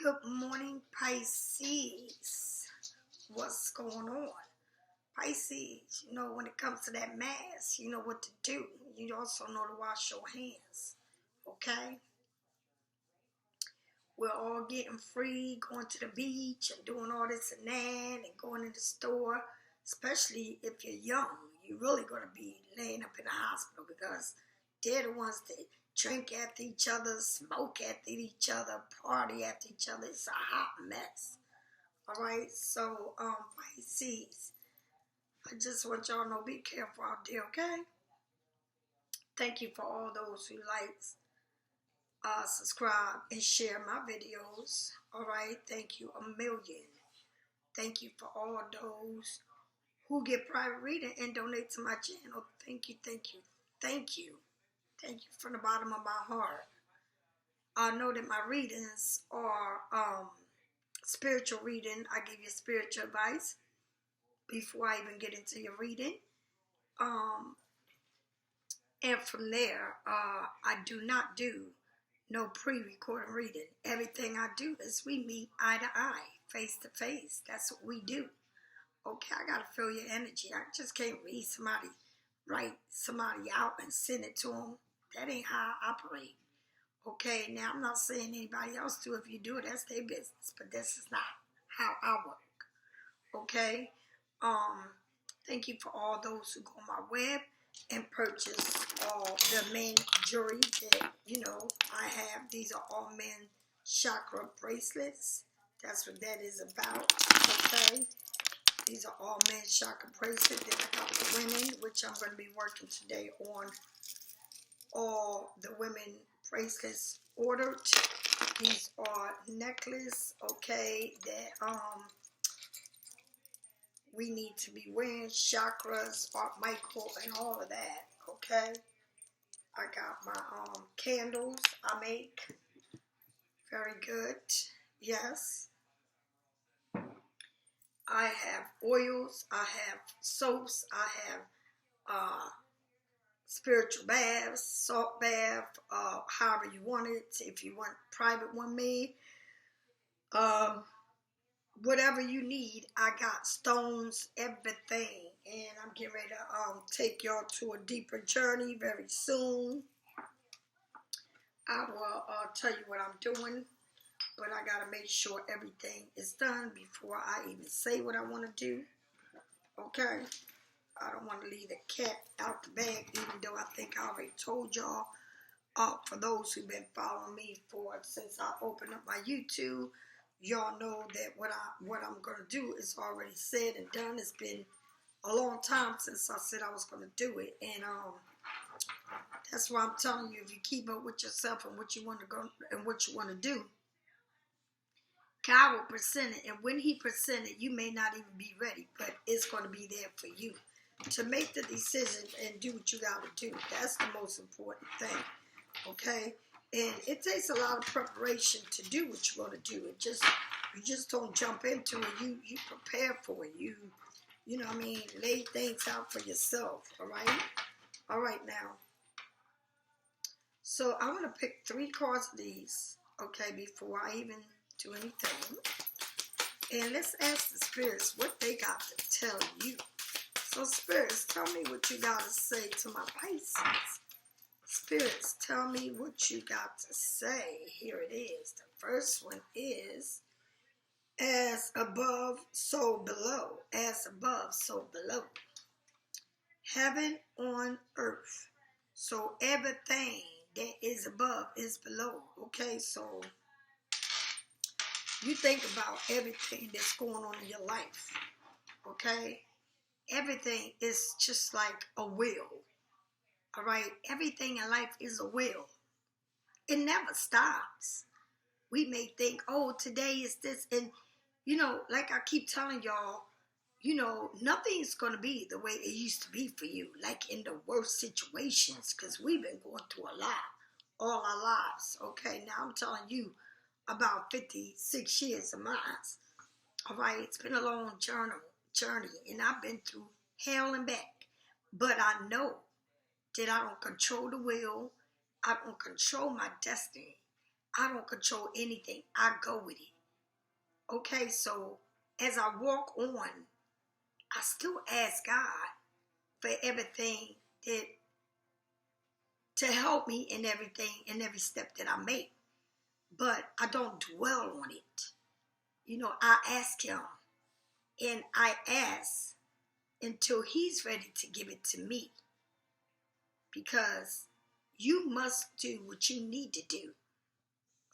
Good morning, Pisces. What's going on? Pisces, when it comes to that mask, you know what to do. You also know to wash your hands, okay? We're all getting free, going to the beach and doing all this and that and going in the store, especially if you're young. You're really going to be laying up in the hospital because they're the ones that drink after each other, smoke after each other, party after each other. It's a hot mess. All right, so Pisces, I just want y'all to know, be careful out there, okay? Thank you for all those who likes, subscribe, and share my videos. All right, thank you a million. Thank you for all those who get private reading and donate to my channel. Thank you, thank you, thank you. Thank you from the bottom of my heart. I know that my readings are spiritual reading. I give you spiritual advice before I even get into your reading. And from there, I do not do no pre-recorded reading. Everything I do is we meet eye to eye, face to face. That's what we do. Okay, I got to feel your energy. I just can't read somebody, write somebody out and send it to them. That ain't how I operate. Okay, now I'm not saying anybody else do. If you do it, that's their business. But this is not how I work. Okay? Thank you for all those who go on my web and purchase all the men jewelry that, I have. These are all men chakra bracelets. That's what that is about. Okay? These are all men chakra bracelets. Then I got the women, which I'm going to be working today on all the women bracelets ordered. These are necklace, okay, that we need to be wearing, chakras, Art Michael, and all of that, okay? I got my candles I make. Very good. Yes. I have oils, I have soaps, I have spiritual baths, salt bath, however you want it. If you want private one made, whatever you need, I got stones, everything. And I'm getting ready to take y'all to a deeper journey very soon. I will tell you what I'm doing, but I got to make sure everything is done before I even say what I want to do. Okay? I don't want to leave the cat out the bag, even though I think I already told y'all. For those who've been following me since I opened up my YouTube, y'all know that what I'm going to do is already said and done. It's been a long time since I said I was going to do it, and that's why I'm telling you, if you keep up with yourself and what you want to go and what you want to do, God will present it, and when He presents it, you may not even be ready, but it's going to be there for you to make the decision and do what you got to do. That's the most important thing, okay? And it takes a lot of preparation to do what you're going to do. You just don't jump into it. You prepare for it. You know what I mean? Lay things out for yourself, all right? All right, now. So I want to pick 3 cards of these, okay, before I even do anything. And let's ask the spirits what they got to tell you. So spirits, tell me what you got to say to my Pisces. Spirits, tell me what you got to say. Here it is. The first one is, as above, so below. As above, so below. Heaven on earth. So everything that is above is below. Okay, so you think about everything that's going on in your life. Okay? Everything is just like a wheel. All right? Everything in life is a wheel. It never stops. We may think, oh, today is this. And, like I keep telling y'all, nothing's going to be the way it used to be for you. Like in the worst situations. Because we've been going through a lot all our lives. Okay? Now I'm telling you about 56 years of mine. All right? It's been a long journey. And I've been through hell and back. But I know that I don't control the will. I don't control my destiny. I don't control anything. I go with it. Okay, so as I walk on, I still ask God for everything that to help me in everything, in every step that I make. But I don't dwell on it. You know, I ask him, and I ask until he's ready to give it to me. Because you must do what you need to do.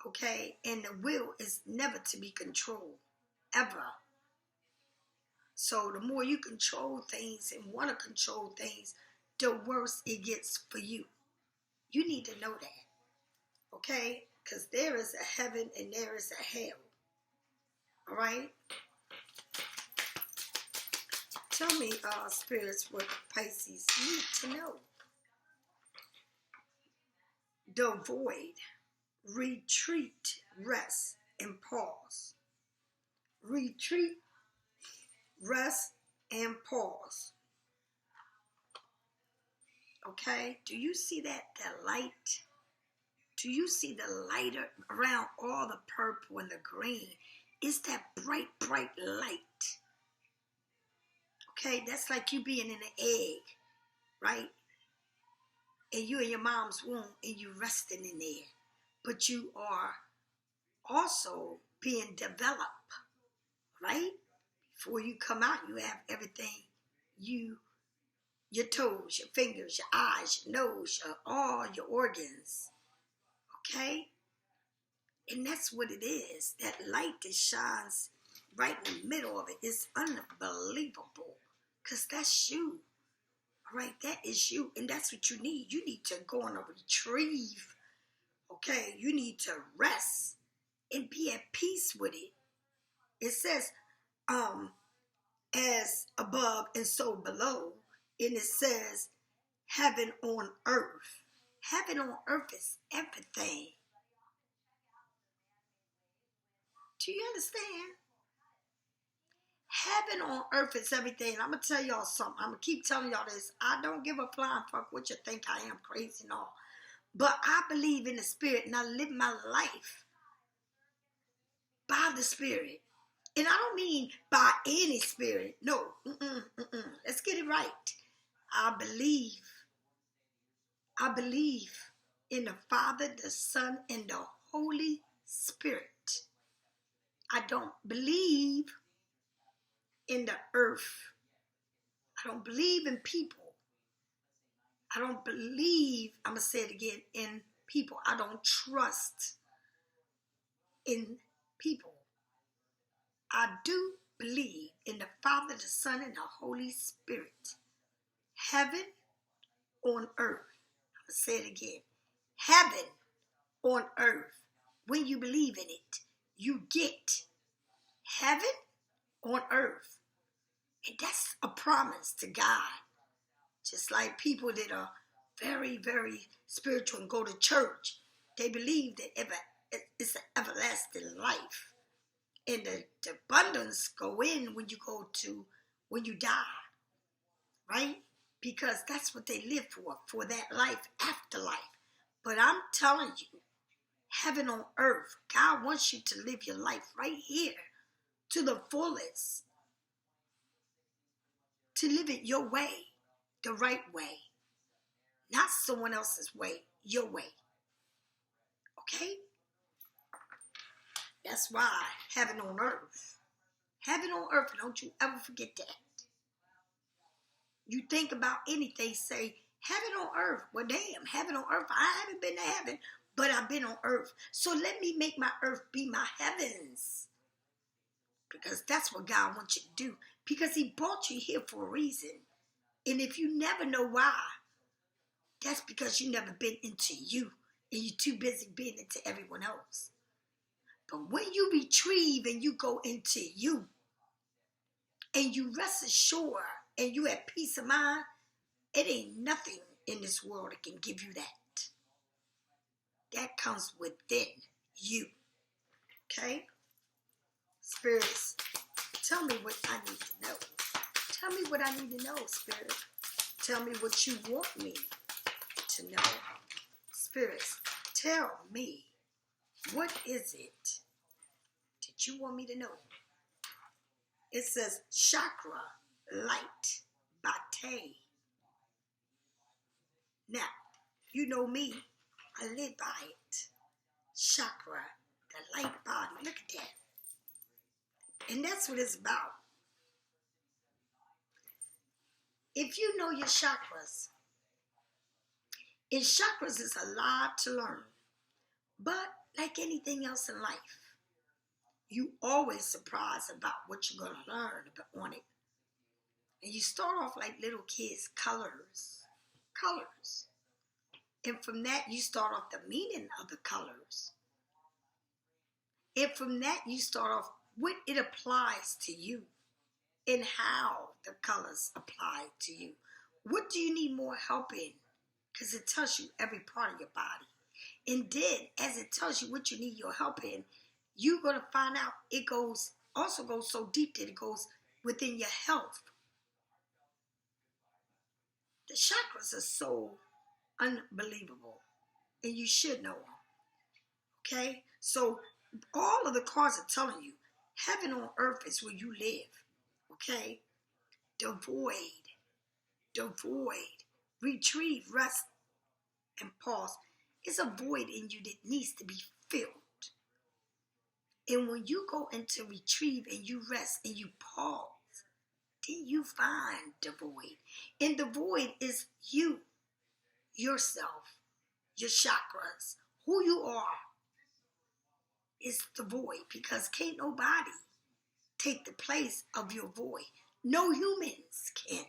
Okay? And the will is never to be controlled. Ever. So the more you control things and want to control things, the worse it gets for you. You need to know that. Okay? Because there is a heaven and there is a hell. All right? Tell me, spirits, what Pisces need to know. The void, retreat, rest, and pause. Retreat, rest, and pause. Okay? Do you see that? The light? Do you see the light around all the purple and the green? It's that bright, bright light. Okay? That's like you being in an egg, right? And you in your mom's womb and you resting in there. But you are also being developed, right? Before you come out, you have everything your toes, your fingers, your eyes, your nose, all your organs. Okay? And that's what it is. That light that shines right in the middle of it is unbelievable. Because that's you. All right? That is you. And that's what you need. You need to go on a retrieve. Okay? You need to rest and be at peace with it. It says, as above and so below. And it says, heaven on earth. Heaven on earth is everything. Do you understand? Heaven on earth is everything. I'm going to tell y'all something. I'm going to keep telling y'all this. I don't give a flying fuck what you think I am, crazy and all. But I believe in the spirit and I live my life by the spirit. And I don't mean by any spirit. No. Let's get it right. I believe in the Father, the Son, and the Holy Spirit. I don't believe in the earth. I don't believe in people. I don't believe, I'm going to say it again, in people. I don't trust in people. I do believe in the Father, the Son, and the Holy Spirit. Heaven on earth. I'm going to say it again. Heaven on earth. When you believe in it, you get heaven on earth. And that's a promise to God. Just like people that are very, very spiritual and go to church, they believe that it's an everlasting life. And the abundance go in when you die, right? Because that's what they live for that life after life. But I'm telling you, heaven on earth, God wants you to live your life right here to the fullest. To live it your way, the right way. Not someone else's way, your way. Okay? That's why heaven on earth. Heaven on earth, don't you ever forget that. You think about anything, say, heaven on earth. Well, damn, heaven on earth. I haven't been to heaven, but I've been on earth. So let me make my earth be my heavens. Because that's what God wants you to do. Because he brought you here for a reason. And if you never know why, that's because you never been into you. And you're too busy being into everyone else. But when you retrieve and you go into you, and you rest assured, and you have peace of mind, it ain't nothing in this world that can give you that. That comes within you. Okay? Spirits, tell me what I need to know. Tell me what I need to know, Spirit. Tell me what you want me to know. Spirits, tell me, what is it that that you want me to know. It says chakra, light, bate. Now, you know me, I live by it. Chakra, the light body. Look at that. And that's what it's about. If you know your chakras, and chakras is a lot to learn. But like anything else in life, you always surprised about what you're going to learn on it. And you start off like little kids, colors. And from that, you start off the meaning of the colors. And from that, you start off what it applies to you and how the colors apply to you. What do you need more help in? Because it tells you every part of your body. And then, as it tells you what you need your help in, you're going to find out it also goes so deep that it goes within your health. The chakras are so unbelievable, and you should know them. Okay? So, all of the cards are telling you, heaven on earth is where you live. Okay? Devoid, retrieve, rest, and pause. It's a void in you that needs to be filled. And when you go into retrieve and you rest and you pause, then you find the void. And the void is you, yourself, your chakras, who you are is the void, because can't nobody take the place of your void. No humans can.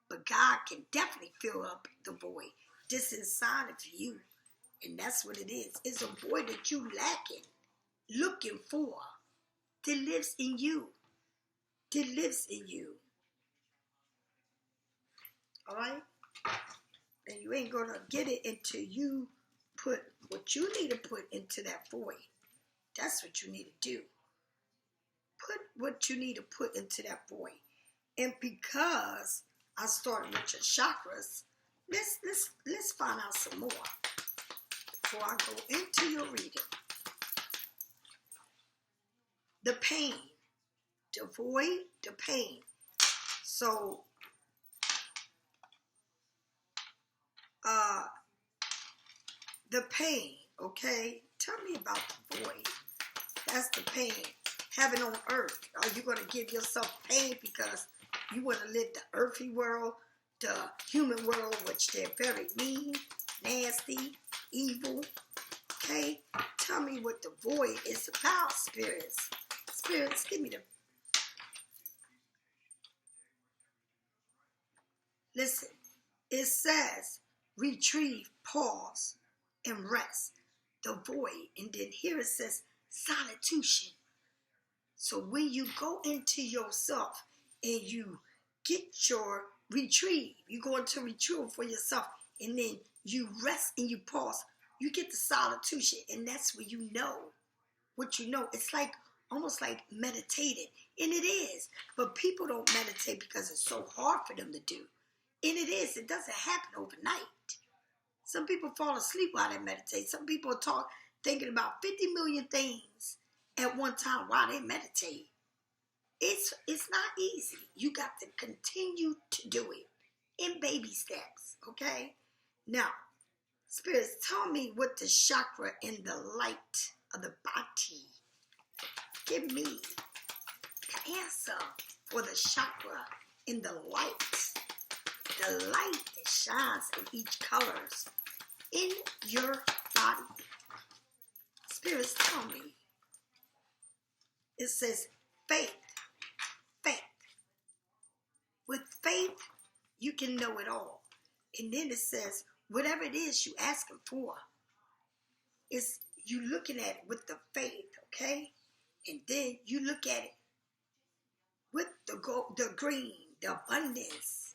But God can definitely fill up the void just inside of you. And that's what it is. It's a void that you lacking, looking for, that lives in you. All right? And you ain't going to get it until you put what you need to put into that void. That's what you need to do. Put what you need to put into that void. And because I started with your chakras, let's find out some more before I go into your reading. The pain. The void, the pain. So, the pain, okay? Tell me about the void. That's the pain. Heaven on earth. Are you going to give yourself pain because you want to live the earthly world, the human world, which they're very mean, nasty, evil? Okay? Tell me what the void is about, spirits. Spirits, give me the... Listen, it says retrieve, pause, and rest. The void. And then here it says solitude. So when you go into yourself and you get your retrieve, you go into retrieve for yourself, and then you rest and you pause, you get the solitude, and that's where you know what you know. It's like almost like meditating, and it is. But people don't meditate because it's so hard for them to do. And it is. It doesn't happen overnight. Some people fall asleep while they meditate. Some people talk thinking about 50 million things at one time while they meditate. It's not easy. You got to continue to do it in baby steps, okay? Now, spirits, tell me what the chakra and the light of the body. Give me the answer for the chakra and the light. The light that shines in each colors in your body. Spirits, tell me. It says faith. Faith. With faith, you can know it all. And then it says, whatever it is you asking for, is you looking at it with the faith, okay? And then you look at it with the gold, the green, the abundance.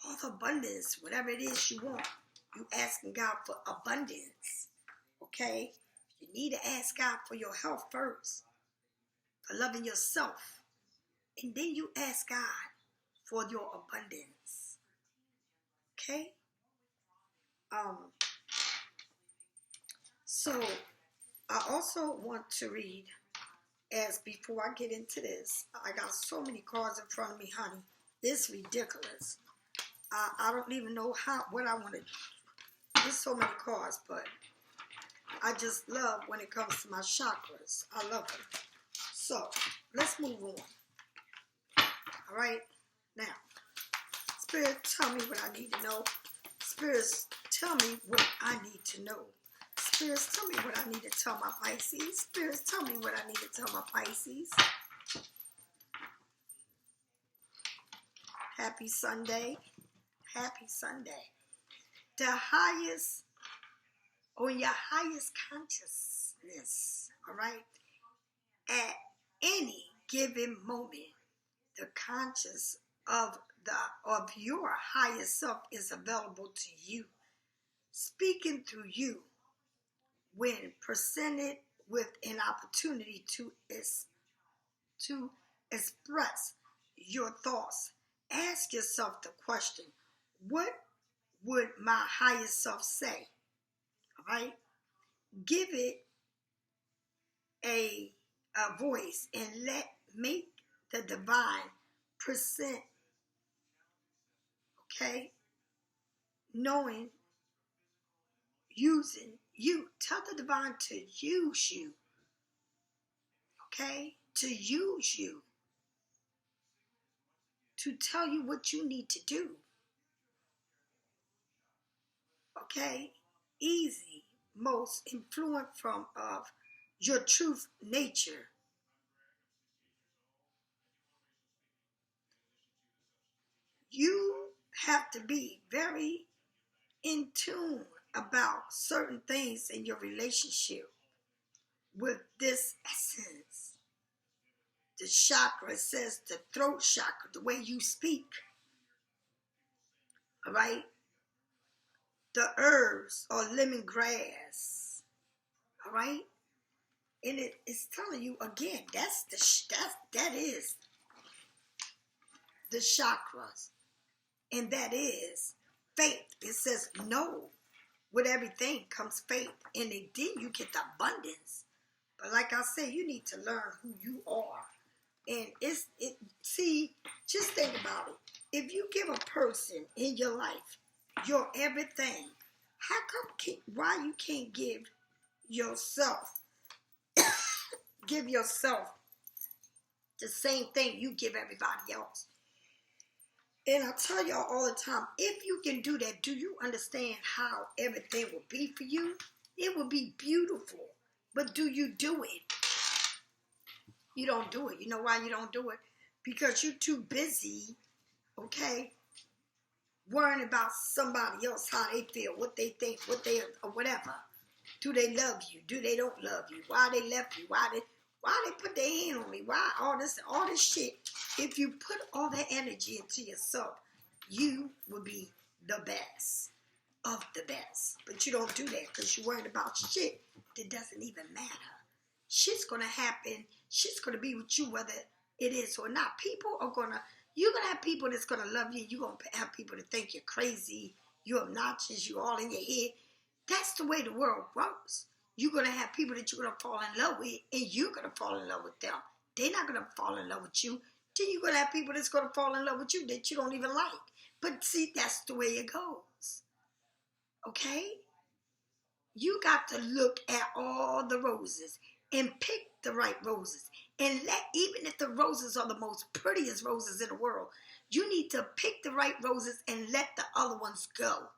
All the abundance, whatever it is you want. You asking God for abundance, okay? You need to ask God for your health first, for loving yourself. And then you ask God for your abundance, okay? So I also want to read as before I get into this, I got so many cards in front of me, honey. It's ridiculous. I don't even know what I want to do. There's so many cards, but I just love when it comes to my chakras. I love them. So, let's move on. All right? Now, Spirit, tell me what I need to know. Spirits, tell me what I need to know. Spirits, tell me what I need to tell my Pisces. Spirits, tell me what I need to tell my Pisces. Happy Sunday. Happy Sunday. The highest, or your highest consciousness, all right? At any given moment, the conscious of your highest self is available to you, speaking through you when presented with an opportunity to express your thoughts. Ask yourself the question, what would my highest self say? All right? Give it a voice and make the divine present, okay? Knowing, using you. Tell the divine to use you, okay? To use you. To tell you what you need to do. Okay? Easy, most influent from of your truth nature. You have to be very in tune about certain things in your relationship with this essence. The chakra says the throat chakra, the way you speak. All right? The herbs or lemongrass. All right? And it's telling you again, that is the chakras. And that is faith. It says no. With everything comes faith. And then you get the abundance. But like I said, you need to learn who you are. And see, just think about it. If you give a person in your life your everything, why you can't give yourself the same thing you give everybody else? And I tell y'all all the time, if you can do that, do you understand how everything will be for you? It will be beautiful. But do you do it? You don't do it. You know why you don't do it? Because you're too busy, okay, worrying about somebody else, how they feel, what they think, or whatever. Do they love you? Do they don't love you? Why they left you? Why they put their hand on me? Why all this shit? If you put all that energy into yourself, you will be the best of the best. But you don't do that because you're worried about shit that doesn't even matter. Shit's going to happen. Shit's going to be with you whether it is or not. You're going to have people that's going to love you. You're going to have people that think you're crazy, you're obnoxious, you're all in your head. That's the way the world works. You're going to have people that you're going to fall in love with, and you're going to fall in love with them. They're not going to fall in love with you. Then you're going to have people that's going to fall in love with you that you don't even like. But see, that's the way it goes. Okay? You got to look at all the roses and pick the right roses. And even if the roses are the most prettiest roses in the world, you need to pick the right roses and let the other ones go.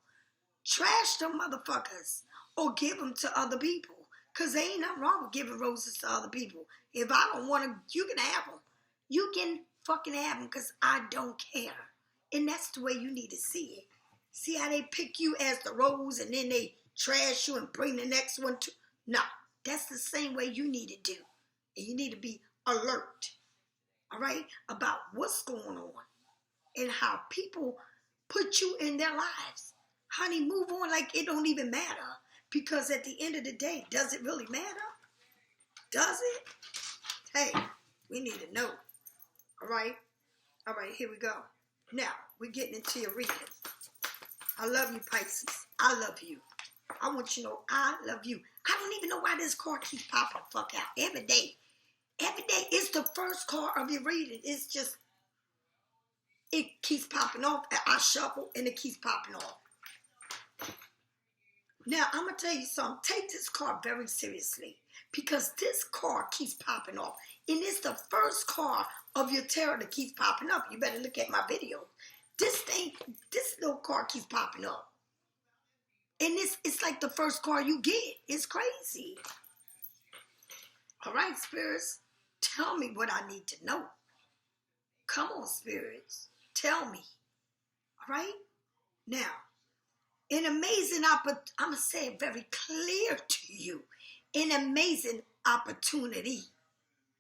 Trash them motherfuckers or give them to other people. Because there ain't nothing wrong with giving roses to other people. If I don't want them, you can have them. You can fucking have them because I don't care. And that's the way you need to see it. See how they pick you as the rose and then they trash you and bring the next one to... No, that's the same way you need to do. And you need to be alert, all right, about what's going on and how people put you in their lives. Honey, move on like it don't even matter. Because at the end of the day, does it really matter? Does it? Hey, we need to know. All right? All right, here we go. Now, we're getting into your reading. I love you, Pisces. I love you. I want you to know I love you. I don't even know why this card keeps popping the fuck out every day. Every day is the first card of your reading. It's just, it keeps popping off. And I shuffle and it keeps popping off. Now, I'm going to tell you something. Take this card very seriously because this card keeps popping off. And it's the first card of your tarot that keeps popping up. You better look at my video. This little card keeps popping up. And it's like the first card you get. It's crazy. All right, spirits, tell me what I need to know. Come on, spirits, tell me. All right? Now, an amazing opportunity, I'm going to say it very clear to you. An amazing opportunity.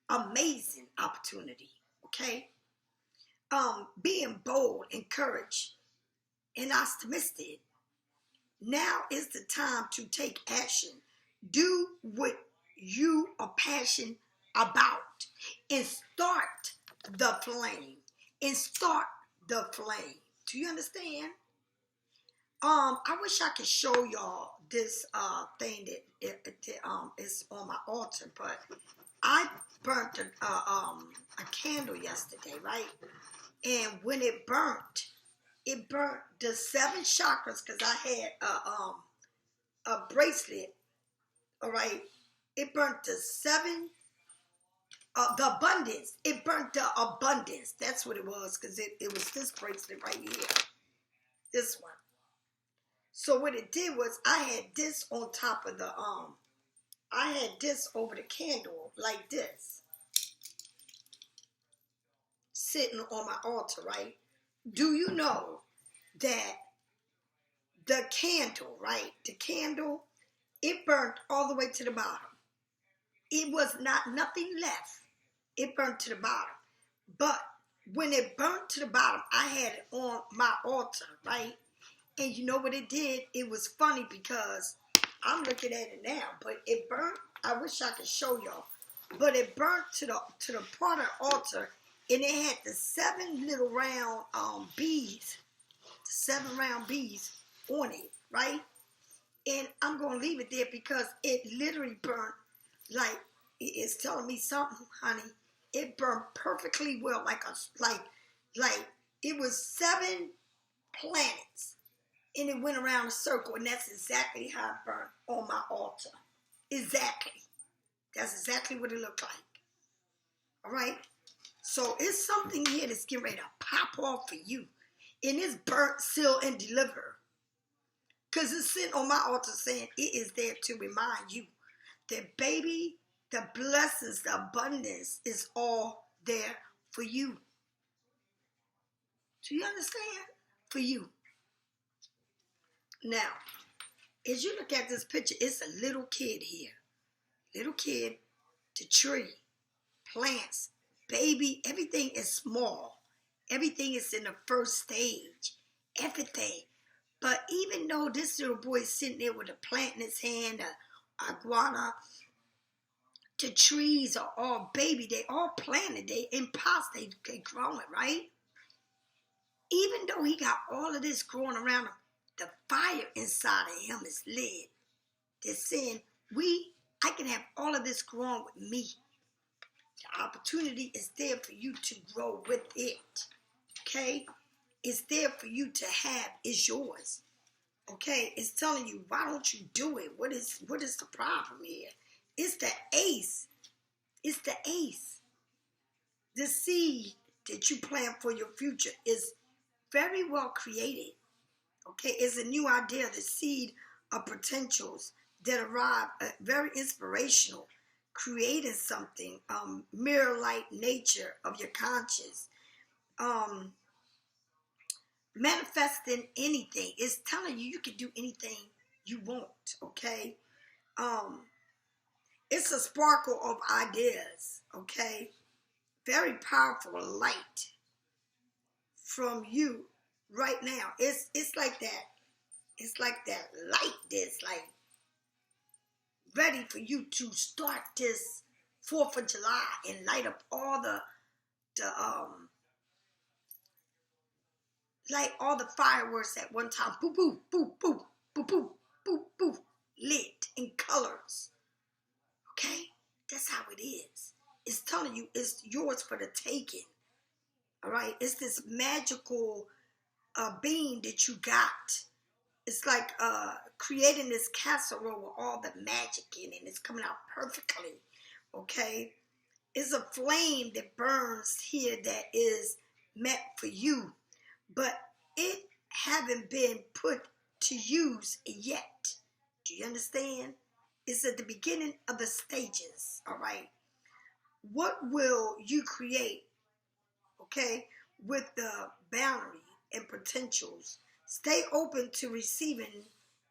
Amazing opportunity, okay? Being bold and courage and optimistic. Now is the time to take action. Do what you are passionate about and start the flame. And start the flame. Do you understand? I wish I could show y'all this thing that is on my altar, but I burnt a candle yesterday, right? And when it burnt the 7 chakras because I had a bracelet. All right, it burnt the 7. The abundance. It burnt the abundance. That's what it was because it was this bracelet right here. This one. So what it did was I had this on top of the I had this over the candle like this, sitting on my altar, right? Do you know that the candle, right? The candle, it burnt all the way to the bottom. It was not nothing left. It burnt to the bottom. But when it burnt to the bottom, I had it on my altar, right? And you know what it did? It was funny because I'm looking at it now, but it burnt. I wish I could show y'all. But it burnt to the part of the altar, and it had the 7 little round beads, the 7 round beads on it, right? And I'm gonna leave it there because it literally burnt like it's telling me something, honey. It burned perfectly well, like it was 7 planets. And it went around a circle, and that's exactly how it burned on my altar. Exactly. That's exactly what it looked like. All right? So it's something here that's getting ready to pop off for you. And it's burnt, seal, and deliver. Because it's sitting on my altar saying it is there to remind you that, baby, the blessings, the abundance is all there for you. Do you understand? For you. Now, as you look at this picture, it's a little kid here. Little kid, the tree, plants, baby, everything is small. Everything is in the first stage. Everything. But even though this little boy is sitting there with a plant in his hand, a iguana, the trees are all baby. They all planted. They in pots. They growing, right? Even though he got all of this growing around him, the fire inside of him is lit. They're saying, I can have all of this growing with me. The opportunity is there for you to grow with it. Okay? It's there for you to have. It's yours. Okay? It's telling you, why don't you do it? What is the problem here? It's the ace. It's the ace. The seed that you plant for your future is very well created. Okay, it's a new idea, the seed of potentials that arrive, very inspirational, creating something, mirror-like nature of your conscious, manifesting anything. It's telling you can do anything you want, okay? It's a sparkle of ideas, okay? Very powerful light from you right now. It's like that. It's like that light that's like ready for you to start this 4th of July and light up all the fireworks at one time. Boop, boop, boop, boop, boop, boop, boop, boop, lit in colors. Okay? That's how it is. It's telling you it's yours for the taking. All right? It's this magical being that you got. It's like creating this casserole with all the magic in it. It's coming out perfectly. Okay? It's a flame that burns here that is meant for you, but it haven't been put to use yet. Do you understand? It's at the beginning of the stages, all right? What will you create, okay, with the boundary and potentials? Stay open to receiving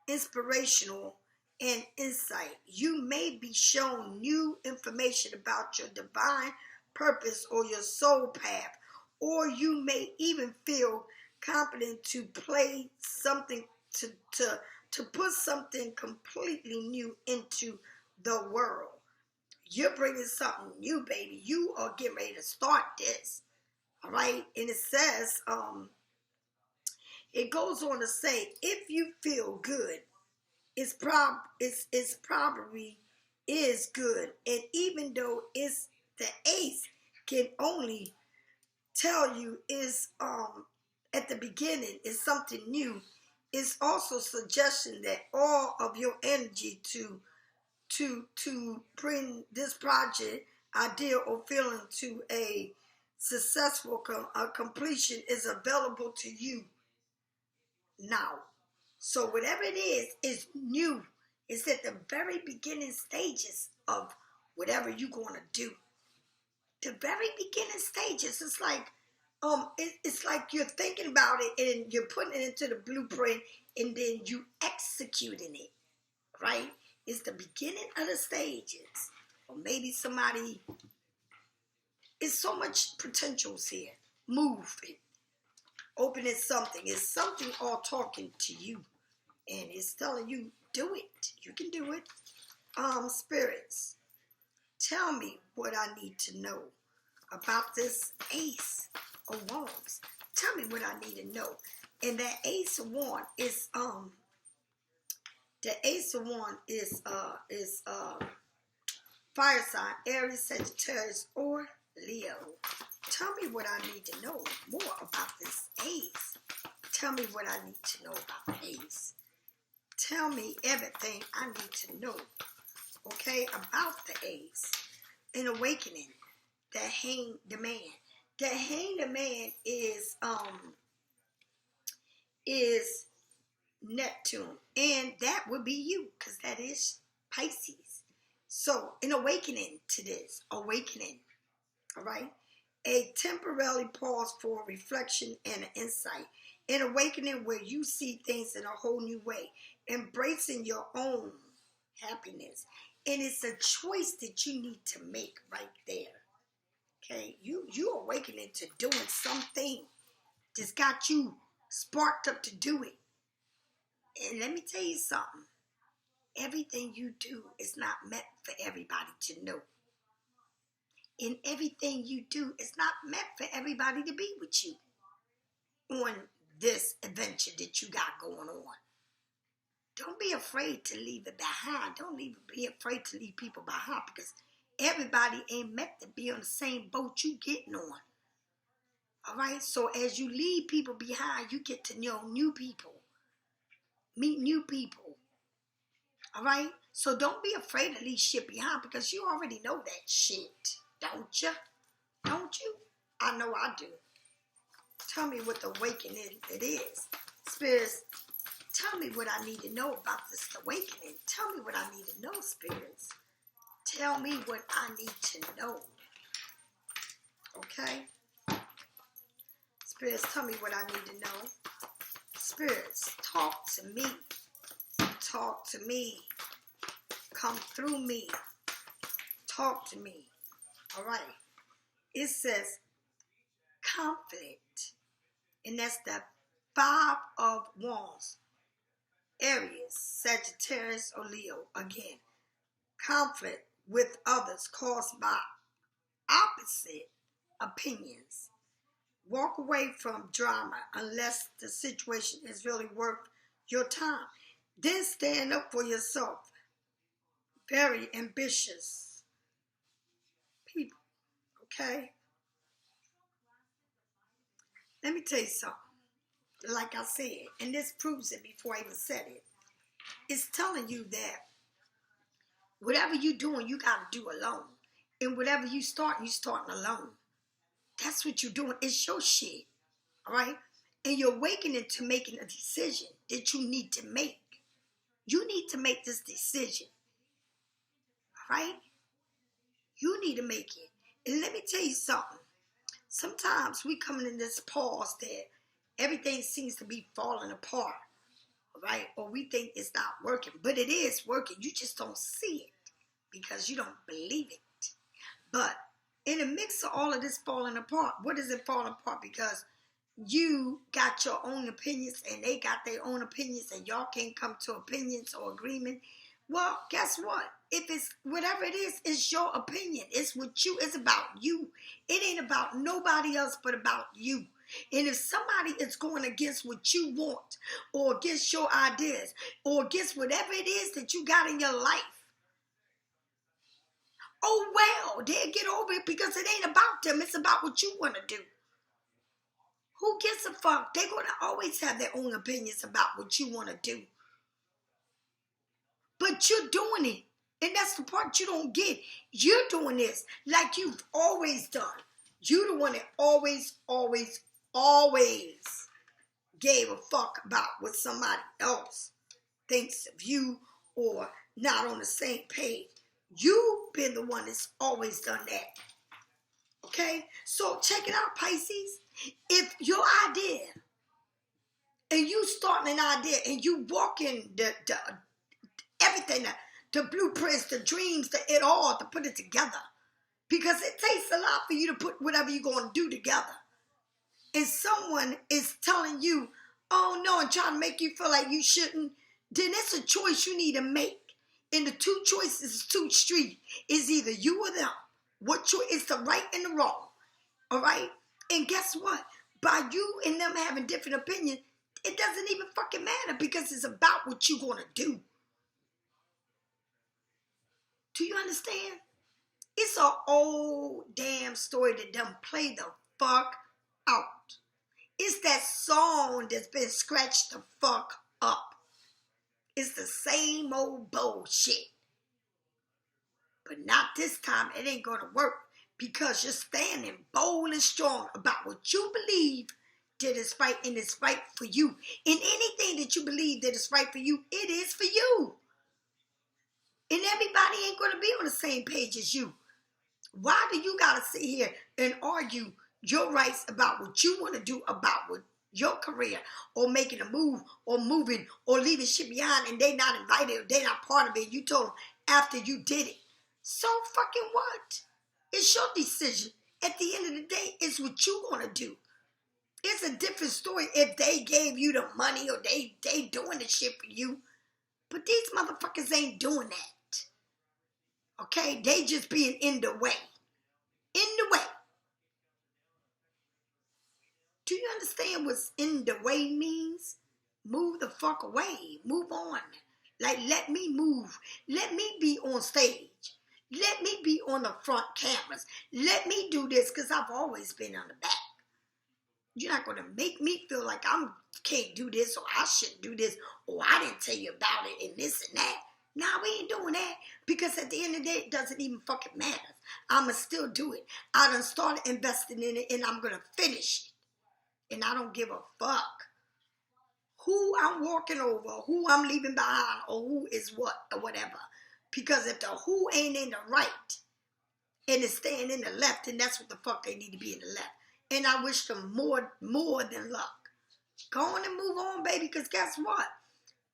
inspirational and insight. You may be shown new information about your divine purpose or your soul path, or you may even feel confident to play something to put something completely new into the world. You're bringing something new, baby. You are getting ready to start this. All right? And it says, it goes on to say, if you feel good, it's probably is good. And even though it's the ace can only tell you is at the beginning is something new, it's also suggestion that all of your energy to bring this project, idea, or feeling to a successful completion is available to you now. So whatever it is new. It's at the very beginning stages of whatever you're going to do. The very beginning stages. It's like it's like you're thinking about it and you're putting it into the blueprint and then you executing it, right? It's the beginning of the stages. Or maybe somebody, it's so much potentials here. Move it. Opening something. It's something all talking to you. And it's telling you, do it. You can do it. Spirits, tell me what I need to know about this Ace of Wands. Tell me what I need to know. And that Ace of Wands is the Ace of Wands is fire sign, Aries, Sagittarius, or Leo. Tell me what I need to know more about this Ace. Tell me what I need to know about Ace. Tell me everything I need to know, okay, about the Ace. An awakening, the hanged man. The hanged man is Neptune, and that would be you, because that is Pisces. So, an awakening to this, awakening, all right? A temporary pause for reflection and an insight. An awakening where you see things in a whole new way, embracing your own happiness. And it's a choice that you need to make right there. Okay, you awakening to doing something that's got you sparked up to do it. And let me tell you something. Everything you do is not meant for everybody to know. And everything you do is not meant for everybody to be with you on this adventure that you got going on. Don't be afraid to leave it behind. Don't be afraid to leave people behind, because everybody ain't meant to be on the same boat you getting on. All right? So as you leave people behind, you get to know new people. Meet new people. All right? So don't be afraid to leave shit behind, because you already know that shit. Don't you? Don't you? I know I do. Tell me what the awakening it is. Spirits, tell me what I need to know about this awakening. Tell me what I need to know, spirits. Tell me what I need to know. Okay? Spirits, tell me what I need to know. Spirits, talk to me. Talk to me. Come through me. Talk to me. All right. It says conflict. And that's the 5 of Wands. Aries, Sagittarius, or Leo. Again, conflict with others caused by opposite opinions. Walk away from drama unless the situation is really worth your time. Then stand up for yourself. Very ambitious people. Okay? Let me tell you something. Like I said, and this proves it before I even said it. It's telling you that whatever you're doing, you got to do alone. And whatever you starting alone. That's what you're doing. It's your shit. All right? And you're awakening to making a decision that you need to make. You need to make this decision. All right? You need to make it. And let me tell you something. Sometimes we come in this pause that everything seems to be falling apart. Right? Or we think it's not working. But it is working. You just don't see it because you don't believe it. But in the mix of all of this falling apart, what is it falling apart? Because you got your own opinions and they got their own opinions and y'all can't come to opinions or agreement. Well, guess what? If it's whatever it is, it's your opinion. It's what you, it's about you. It ain't about nobody else but about you. And if somebody is going against what you want or against your ideas or against whatever it is that you got in your life, oh well, they'll get over it because it ain't about them. It's about what you want to do. Who gives a fuck? They're going to always have their own opinions about what you want to do. But you're doing it. And that's the part you don't get. You're doing this like you've always done. You're the one that always gave a fuck about what somebody else thinks of you or not on the same page. You've been the one that's always done that. Okay? So check it out, Pisces. If your idea and you starting an idea and you walking the everything, the blueprints, the dreams, it all to put it together. Because it takes a lot for you to put whatever you're going to do together. And someone is telling you, oh no, and trying to make you feel like you shouldn't, then it's a choice you need to make. And the two choices is too street. It's either you or them. What choice? It's the right and the wrong. All right? And guess what? By you and them having different opinions, it doesn't even fucking matter because it's about what you're going to do. Do you understand? It's an old damn story that done play the fuck out. It's that song that's been scratched the fuck up. It's the same old bullshit. But not this time. It ain't gonna work because you're standing bold and strong about what you believe that is right and it's right for you. And anything that you believe that is right for you, it is for you. And everybody ain't gonna be on the same page as you. Why do you gotta sit here and argue your rights about what you want to do about what your career or making a move or moving or leaving shit behind and they not invited or they not part of it? You told them after you did it. So fucking what? It's your decision. At the end of the day, it's what you want to do. It's a different story if they gave you the money or they doing the shit for you. But these motherfuckers ain't doing that. Okay? They just being in the way. In the way. Do you understand what in the way means? Move the fuck away. Move on. Like, let me move. Let me be on stage. Let me be on the front cameras. Let me do this because I've always been on the back. You're not going to make me feel like I can't do this or I shouldn't do this or I didn't tell you about it and this and that. Nah, we ain't doing that because at the end of the day, it doesn't even fucking matter. I'ma still do it. I done started investing in it and I'm going to finish it. And I don't give a fuck who I'm walking over, who I'm leaving behind, or who is what, or whatever. Because if the who ain't in the right, and it's staying in the left, then that's what the fuck they need to be in the left. And I wish them more than luck. Go on and move on, baby, because guess what?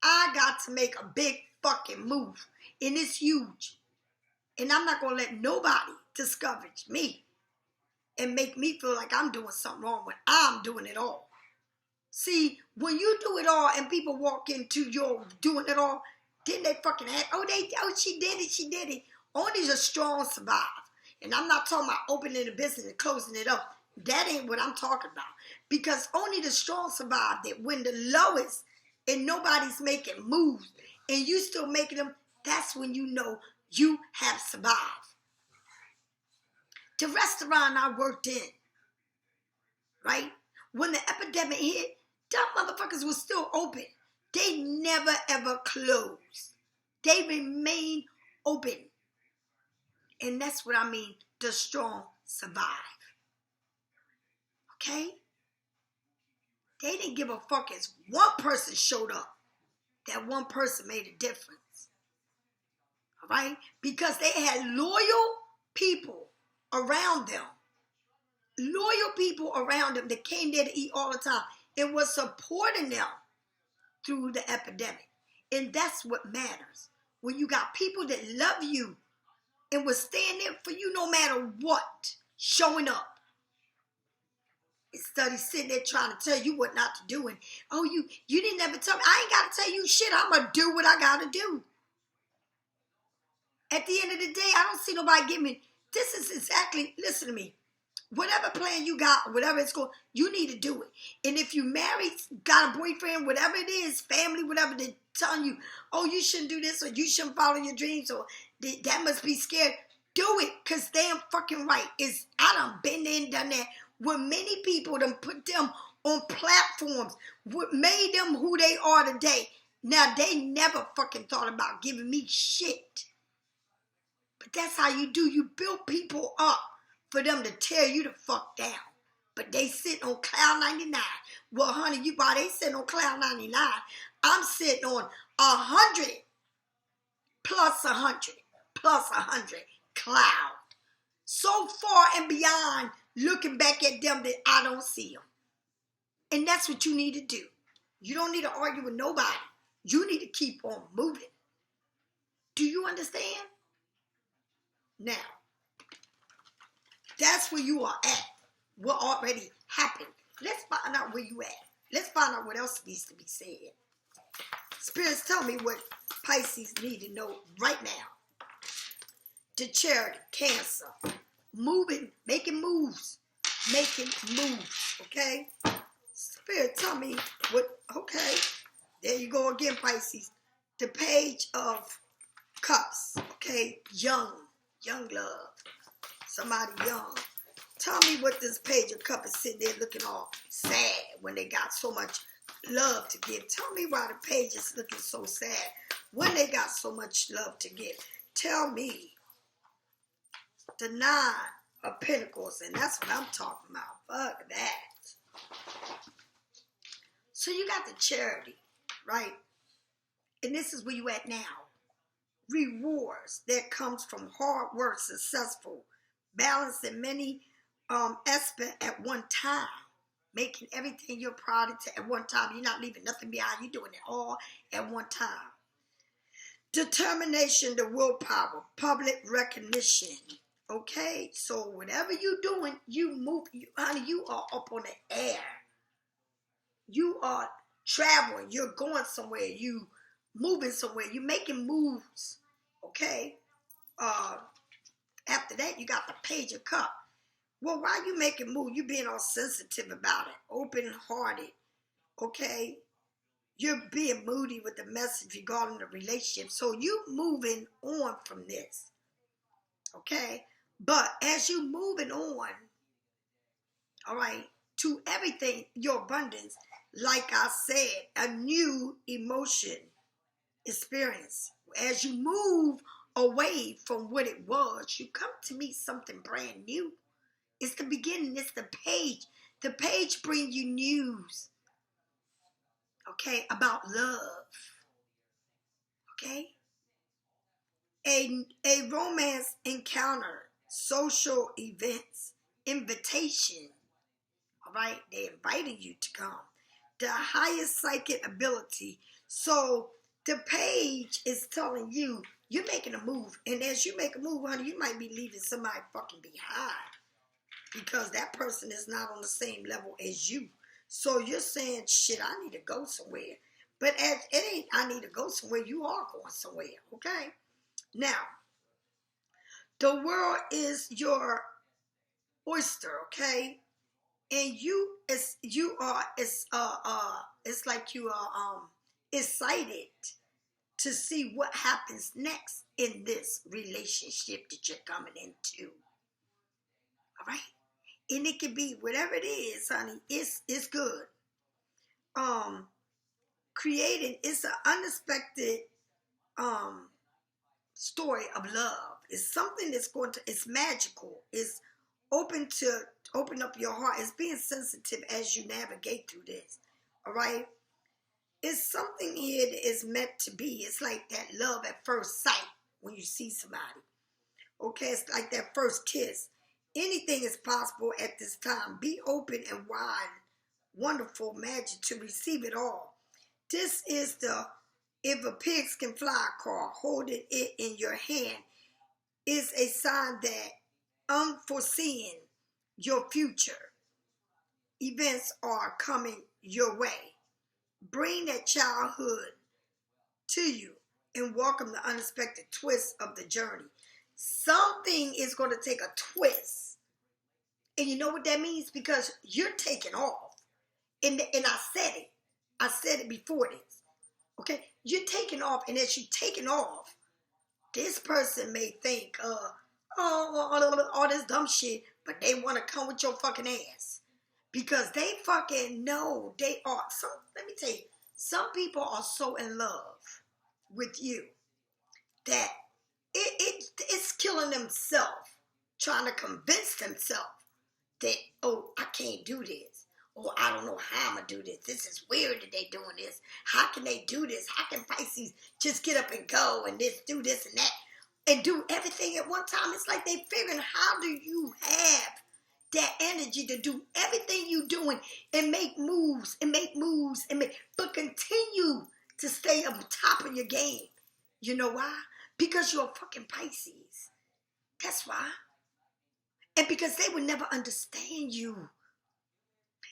I got to make a big fucking move, and it's huge. And I'm not going to let nobody discourage me and make me feel like I'm doing something wrong when I'm doing it all. See, when you do it all and people walk into your doing it all, then they fucking act, she did it. Only the strong survive. And I'm not talking about opening the business and closing it up. That ain't what I'm talking about. Because only the strong survive. That when the lowest and nobody's making moves and you still making them, that's when you know you have survived. The restaurant I worked in, right? When the epidemic hit, them motherfuckers were still open. They never ever closed. They remain open. And that's what I mean, the strong survive. Okay? They didn't give a fuck as one person showed up. That one person made a difference. All right? Because they had loyal people around them. Loyal people around them that came there to eat all the time. It was supporting them through the epidemic. And that's what matters. When you got people that love you and will stand there for you no matter what, showing up. Instead of sitting there trying to tell you what not to do. And, oh, you didn't ever tell me. I ain't got to tell you shit. I'm going to do what I got to do. At the end of the day, I don't see nobody give me, this is exactly, listen to me. Whatever plan you got, whatever it's going, you need to do it. And if you married, got a boyfriend, whatever it is, family, whatever, they're telling you, oh, you shouldn't do this, or you shouldn't follow your dreams, or that must be scared. Do it, because damn fucking right. I done been there and done that with many people, done put them on platforms, what made them who they are today. Now, they never fucking thought about giving me shit. But that's how you do. You build people up for them to tear you the fuck down. But they sitting on cloud 99. Well, honey, while they sitting on cloud 99, I'm sitting on 100 plus 100 plus 100 cloud. So far and beyond, looking back at them that I don't see them. And that's what you need to do. You don't need to argue with nobody. You need to keep on moving. Do you understand? Now, that's where you are at. What already happened. Let's find out where you at. Let's find out what else needs to be said. Spirits, tell me what Pisces need to know right now. The charity, Cancer, moving, making moves, okay? Spirit, tell me what, okay, there you go again, Pisces. The Page of Cups, okay, young love, somebody young. Tell me what this Page of Cups is sitting there looking all sad when they got so much love to give. Tell me why the Page is looking so sad when they got so much love to give. Tell me. The Nine of Pentacles, and that's what I'm talking about. Fuck that. So you got the charity, right? And this is where you at now. Rewards that comes from hard work, successful, balancing many aspects at one time, making everything you're proud of at one time. You're not leaving nothing behind. You're doing it all at one time. Determination, the willpower, public recognition. Okay, so whatever you're doing, you move, honey, you are up on the air. You are traveling. You're going somewhere. You moving somewhere. You're making moves. Okay. After that, you got the Page of Cups. Well, while you making moves, you being all sensitive about it, open-hearted. Okay. You're being moody with the message regarding the relationship. So you moving on from this. Okay. But as you moving on, all right, to everything, your abundance, like I said, a new emotion experience. As you move away from what it was, you come to meet something brand new. It's the beginning. It's the Page. The Page brings you news, okay, about love, okay? A romance encounter, social events, invitation, all right? They invited you to come. The highest psychic ability. So the Page is telling you, you're making a move. And as you make a move, honey, you might be leaving somebody fucking behind. Because that person is not on the same level as you. So you're saying, shit, I need to go somewhere. But as it ain't, I need to go somewhere, you are going somewhere, okay? Now, the world is your oyster, okay? And it's like you are excited to see what happens next in this relationship that you're coming into. And it can be whatever it is, honey. It's good. Creating, it's an unexpected story of love. It's something that's it's magical. It's open up your heart. It's being sensitive as you navigate through this. All right? It's something here that is meant to be. It's like that love at first sight when you see somebody. Okay? It's like that first kiss. Anything is possible at this time. Be open and wide. Wonderful magic to receive it all. This is the if a pigs can fly card. Holding it in your hand is a sign that unforeseen your future events are coming your way. Bring that childhood to you and welcome the unexpected twist of the journey. Something is going to take a twist. And you know what that means? Because you're taking off. And I said it. I said it before this. Okay? You're taking off. And as you're taking off, this person may think, all this dumb shit, but they want to come with your fucking ass. Because they fucking know they are. Let me tell you, some people are so in love with you that it's killing themselves, trying to convince themselves that, oh, I can't do this. Or I don't know how I'm going to do this. This is weird that they doing this. How can they do this? How can Pisces just get up and go and do this and that and do everything at one time? It's like they figuring, how do you have that energy to do everything you doing and make moves but continue to stay on top of your game? You know why? Because you're a fucking Pisces. That's why. And because they would never understand you.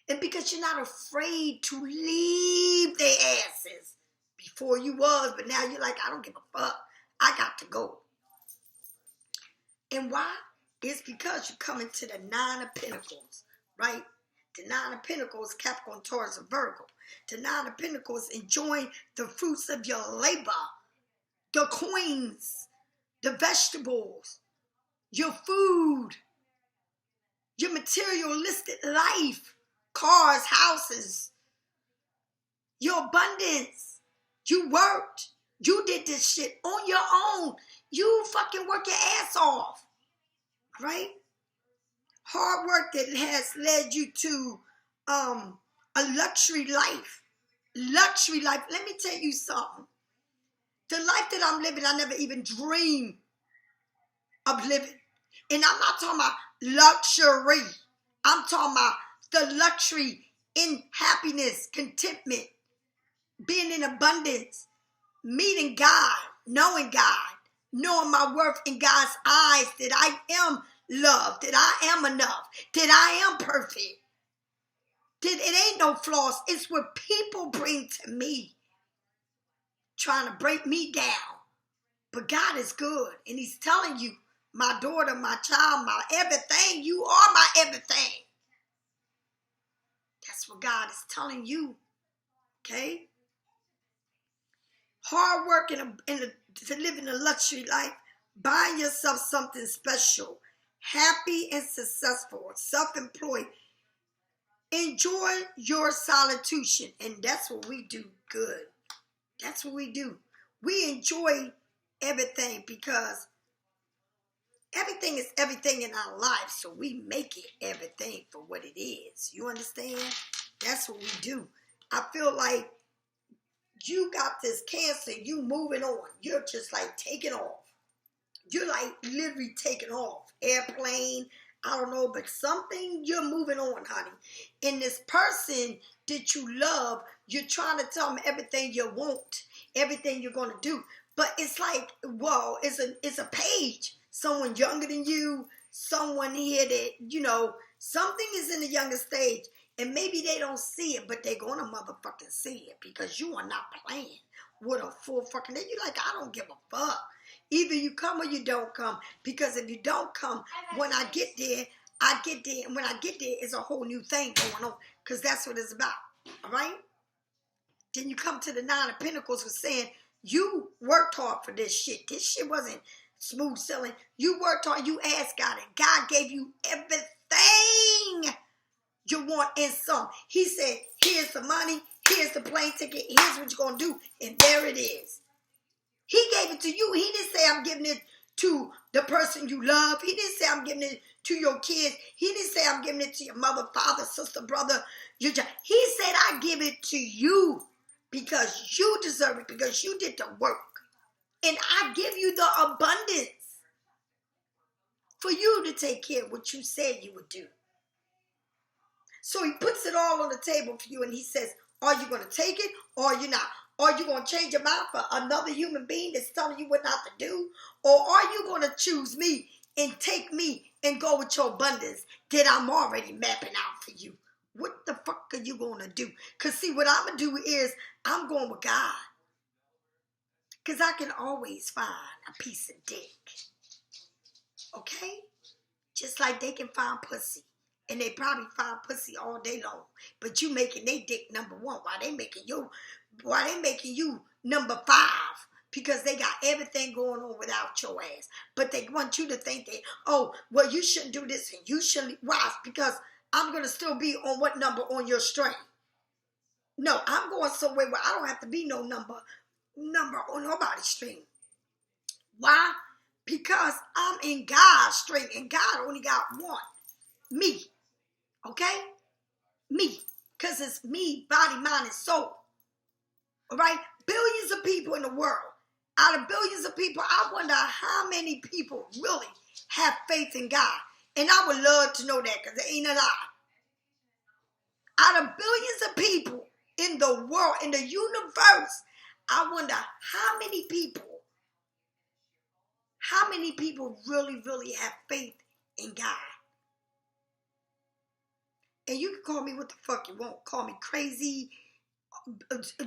And because you're not afraid to leave their asses. Before you was, but now you're like, I don't give a fuck. I got to go. And why? It's because you're coming to the Nine of Pentacles, right? The Nine of Pentacles, Capricorn, Taurus, and Virgo. The Nine of Pentacles, enjoying the fruits of your labor. The coins, the vegetables, your food, your materialistic life, cars, houses, your abundance. You worked. You did this shit on your own. You fucking work your ass off. Right? Hard work that has led you to a luxury life. Luxury life. Let me tell you something. The life that I'm living, I never even dreamed of living. And I'm not talking about luxury. I'm talking about the luxury in happiness, contentment, being in abundance, meeting God, knowing my worth in God's eyes, that I am loved, that I am enough, that I am perfect, that it ain't no flaws. It's what people bring to me, trying to break me down. But God is good, and he's telling you, my daughter, my child, my everything, you are my everything. That's what God is telling you, okay? Hard work to live in a luxury life, buying yourself something special, happy and successful, self-employed. Enjoy your solitude, and that's what we do good. That's what we do. We enjoy everything because everything is everything in our life, so we make it everything for what it is. You understand? That's what we do. I feel like you got this cancer, you moving on. You're just like taking off. You're like literally taking off. Airplane, I don't know, but something, you're moving on, honey. And this person that you love, you're trying to tell them everything you want, everything you're going to do. But it's like, whoa, it's a page. Someone younger than you, someone here that, you know, something is in the younger stage. And maybe they don't see it, but they're going to motherfucking see it because you are not playing with a full fucking day. You're like, I don't give a fuck. Either you come or you don't come. Because if you don't come, when I get there, I get there. And when I get there, it's a whole new thing going on. Because that's what it's about. All right? Then you come to the Nine of Pentacles with saying, you worked hard for this shit. This shit wasn't smooth sailing. You worked hard. You asked God. And God gave you everything and some. He said, here's the money, here's the plane ticket, here's what you're going to do, and there it is. He gave it to you. He didn't say, I'm giving it to the person you love. He didn't say, I'm giving it to your kids. He didn't say, I'm giving it to your mother, father, sister, brother, your child. He said, I give it to you because you deserve it, because you did the work. And I give you the abundance for you to take care of what you said you would do. So he puts it all on the table for you and he says, are you going to take it or you're not? Are you going to change your mind for another human being that's telling you what not to do? Or are you going to choose me and take me and go with your abundance that I'm already mapping out for you? What the fuck are you going to do? Because see, what I'm going to do is I'm going with God. Because I can always find a piece of dick. Okay? Just like they can find pussy. And they probably find pussy all day long. But you making they dick number one. Why they making you number 5? Because they got everything going on without your ass. But they want you to think that, oh, well, you shouldn't do this and you shouldn't. Why? Because I'm going to still be on what number on your string? No, I'm going somewhere where I don't have to be no number on nobody's string. Why? Because I'm in God's string and God only got one. Me. Okay? Me. Because it's me, body, mind, and soul. All right? Billions of people in the world. Out of billions of people, I wonder how many people really have faith in God. And I would love to know that because it ain't a lie. Out of billions of people in the world, in the universe, I wonder how many people really, really have faith in God. And you can call me what the fuck you want. Call me crazy,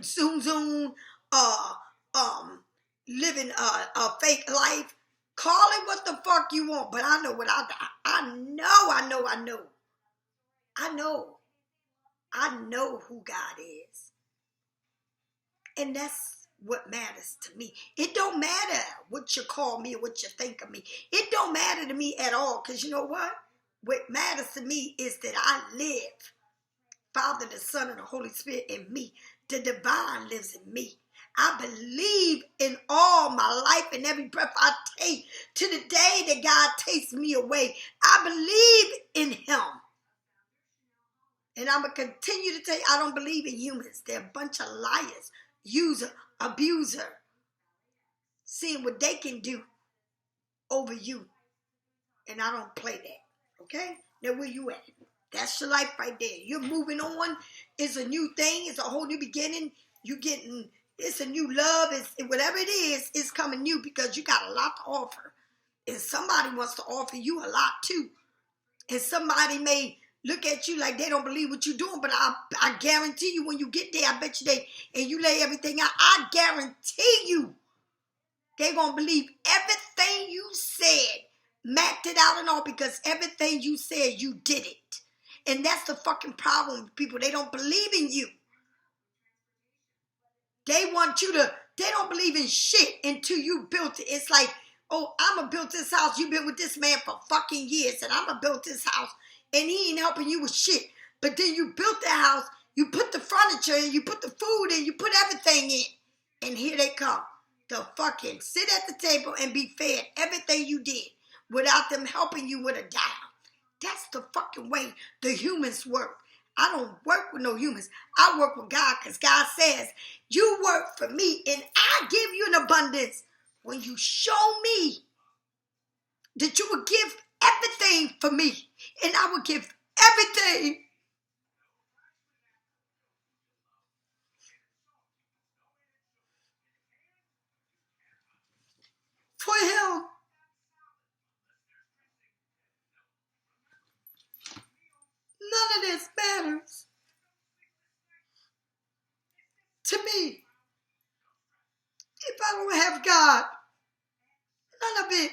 zoom, living a fake life. Call it what the fuck you want. But I know what I know who God is. And that's what matters to me. It don't matter what you call me or what you think of me. It don't matter to me at all. Because you know what? What matters to me is that I live. Father, the Son, and the Holy Spirit in me. The divine lives in me. I believe in all my life and every breath I take to the day that God takes me away. I believe in him. And I'm going to continue to tell you, I don't believe in humans. They're a bunch of liars, abuser, seeing what they can do over you. And I don't play that. Okay? Now where you at? That's your life right there. You're moving on. It's a new thing. It's a whole new beginning. It's a new love. It's whatever it is, it's coming new because you got a lot to offer. And somebody wants to offer you a lot too. And somebody may look at you like they don't believe what you're doing, but I guarantee you when you get there, I bet you and you lay everything out, I guarantee you they're going to believe everything you said, mapped it out and all, because everything you said, you did it. And that's the fucking problem with people. They don't believe in you. They don't believe in shit until you built it. It's like, oh, I'm going to build this house. You've been with this man for fucking years, and I'm going to build this house, and he ain't helping you with shit. But then you built the house, you put the furniture in, you put the food in, you put everything in, and here they come. To fucking sit at the table and be fed everything you did without them helping you with a dime. That's the fucking way the humans work. I don't work with no humans. I work with God because God says, you work for me and I give you an abundance when you show me that you will give everything for me. And I will give everything for him. None of this matters to me if I don't have God. None of it.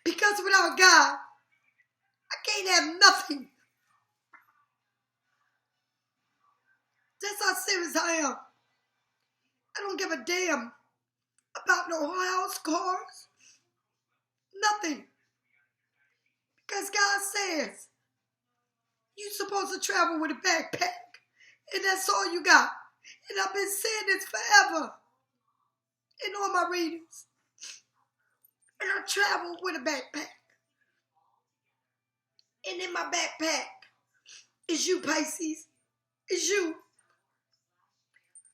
Because without God, I can't have nothing. That's how serious I am. I don't give a damn about no house, cars, nothing. Because God says, You're supposed to travel with a backpack. And that's all you got. And I've been saying this forever in all my readings. And I travel with a backpack. And in my backpack is you, Pisces. It's you.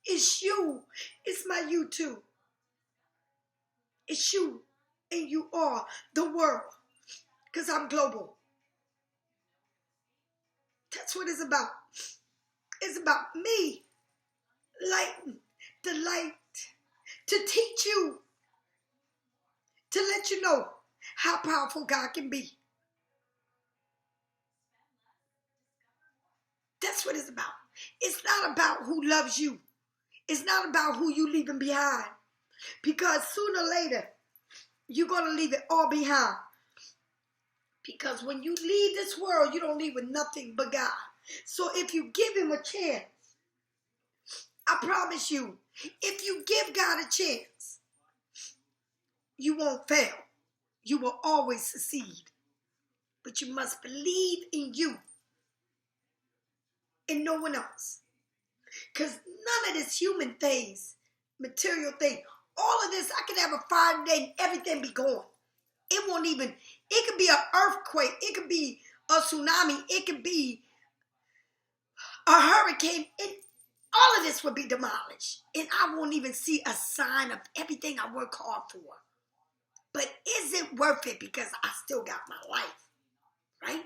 It's you. It's my you.To. It's you. And you are the world. Because I'm global. That's what it's about. It's about me. Lighten the light. To teach you. To let you know how powerful God can be. That's what it's about. It's not about who loves you. It's not about who you leaving behind. Because sooner or later, you're going to leave it all behind. Because when you leave this world, you don't leave with nothing but God. So if you give him a chance, I promise you, if you give God a chance, you won't fail. You will always succeed. But you must believe in you and no one else. Because none of this human things, material thing, all of this, I could have a fire day and everything be gone. It won't even, it could be an earthquake. It could be a tsunami. It could be a hurricane. And all of this would be demolished. And I won't even see a sign of everything I work hard for. But is it worth it? Because I still got my life, right?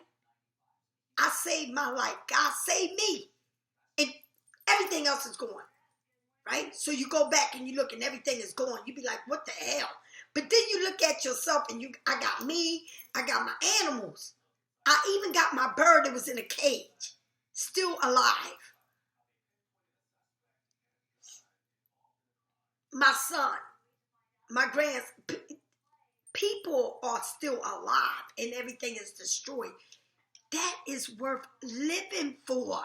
I saved my life. God saved me. And everything else is gone, right? So you go back and you look and everything is gone. You be like, what the hell? But then you look at yourself and I got me. I got my animals. I even got my bird that was in a cage, still alive. My son, my grandson. People are still alive and everything is destroyed. That is worth living for.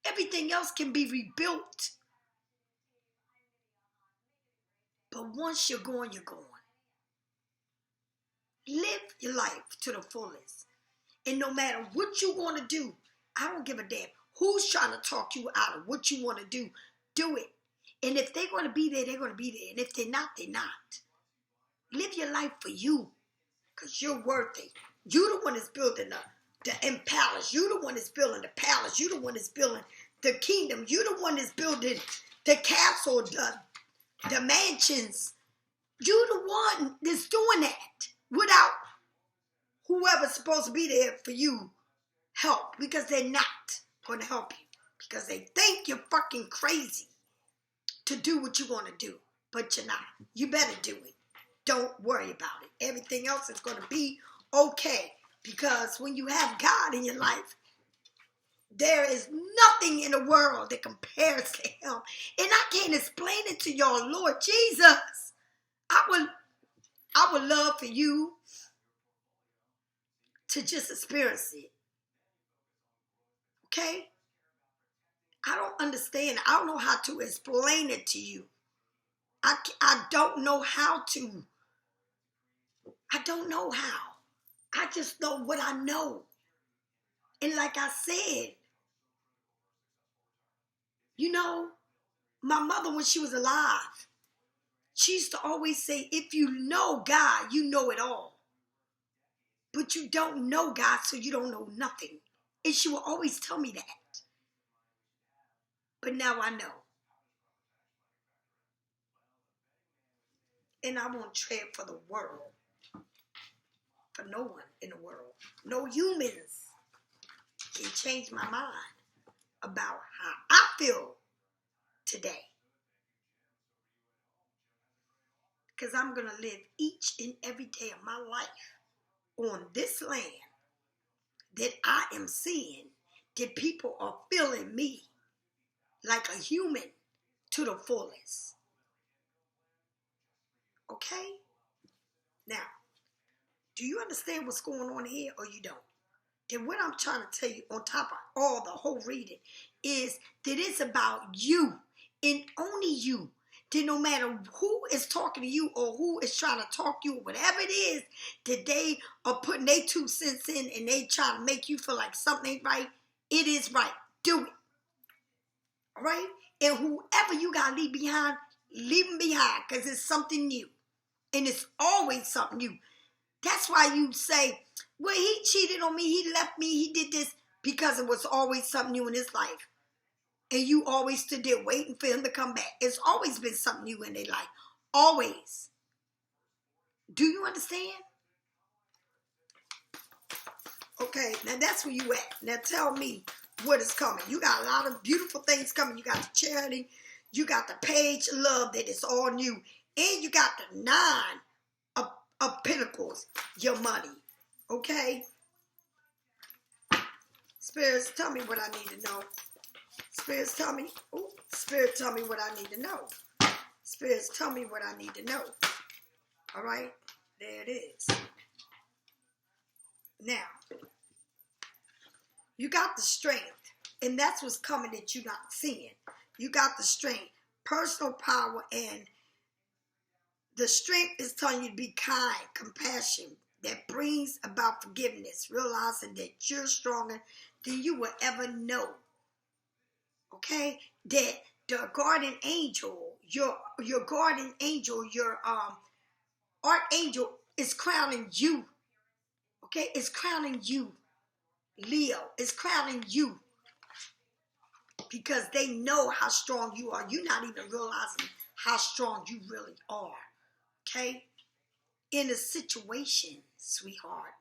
Everything else can be rebuilt. But once you're gone, you're gone. Live your life to the fullest. And no matter what you want to do, I don't give a damn who's trying to talk you out of what you want to do. Do it. And if they're going to be there, they're going to be there. And if they're not, they're not. Live your life for you. Because you're worthy. You the one that's building the palace. You the one that's building the palace. You the one that's building the kingdom. You the one that's building the castle, the mansions. You the one that's doing that without whoever's supposed to be there for you help. Because they're not going to help you. Because they think you're fucking crazy to do what you want to do. But you're not. You better do it. Don't worry about it. Everything else is going to be okay. Because when you have God in your life, there is nothing in the world that compares to him. And I can't explain it to y'all, Lord Jesus. I would love for you to just experience it. Okay? I don't understand. I don't know how to explain it to you. I don't know how to. I don't know how. I just know what I know. And like I said, you know, my mother, when she was alive, she used to always say, if you know God, you know it all. But you don't know God, so you don't know nothing. And she will always tell me that. But now I know. And I won't tread for the world. For no one in the world. No humans can change my mind about how I feel today. Because I'm going to live each and every day of my life on this land that I am seeing that people are feeling me like a human to the fullest. Okay? Now, do you understand what's going on here or you don't? Then what I'm trying to tell you on top of all the whole reading is that it's about you and only you then no matter who is talking to you or who is trying to talk to you, whatever it is that they are putting their 2 cents in and they trying to make you feel like something ain't right, it is right. Do it. All right? And whoever you got to leave behind, leave them behind because it's something new. And it's always something new. That's why you say, well, he cheated on me, he left me, he did this, because it was always something new in his life. And you always stood there waiting for him to come back. It's always been something new in their life. Always. Do you understand? Okay, now that's where you at. Now tell me what is coming. You got a lot of beautiful things coming. You got the charity. You got the page of love that is all new. And you got the 9 of pentacles, your money. Okay? Spirits, tell me what I need to know. Spirits, tell me. Ooh, Spirit, tell me what I need to know. Spirits, tell me what I need to know. All right? There it is. Now, you got the strength. And that's what's coming that you're not seeing. You got the strength. Personal power, and the strength is telling you to be kind, compassion, that brings about forgiveness, realizing that you're stronger than you will ever know. Okay? That the guardian angel, your guardian angel, your archangel is crowning you. Okay? It's crowning you. Leo, it's crowning you. Because they know how strong you are. You're not even realizing how strong you really are. Okay? In a situation, sweetheart.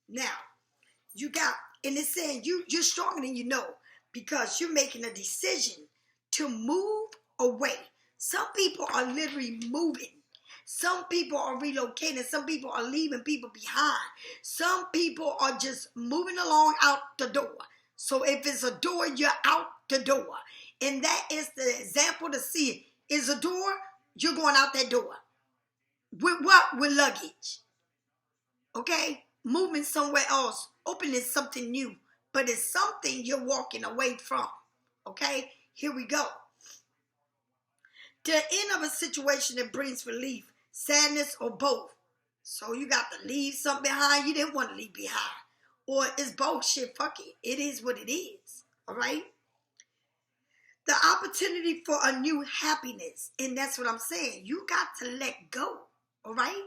Now, you got, and it's saying you're stronger than you know, because you're making a decision to move away. Some people are literally moving. Some people are relocating. Some people are leaving people behind. Some people are just moving along out the door. So if it's a door, you're out the door. And that is the example to see. Is a door, you're going out that door. With what? With luggage. Okay? Moving somewhere else. Opening something new. But it's something you're walking away from. Okay? Here we go. The end of a situation that brings relief, sadness, or both. So you got to leave something behind you didn't want to leave behind. Or it's both. Shit, fuck it. It is what it is. All right? The opportunity for a new happiness. And that's what I'm saying. You got to let go. All right?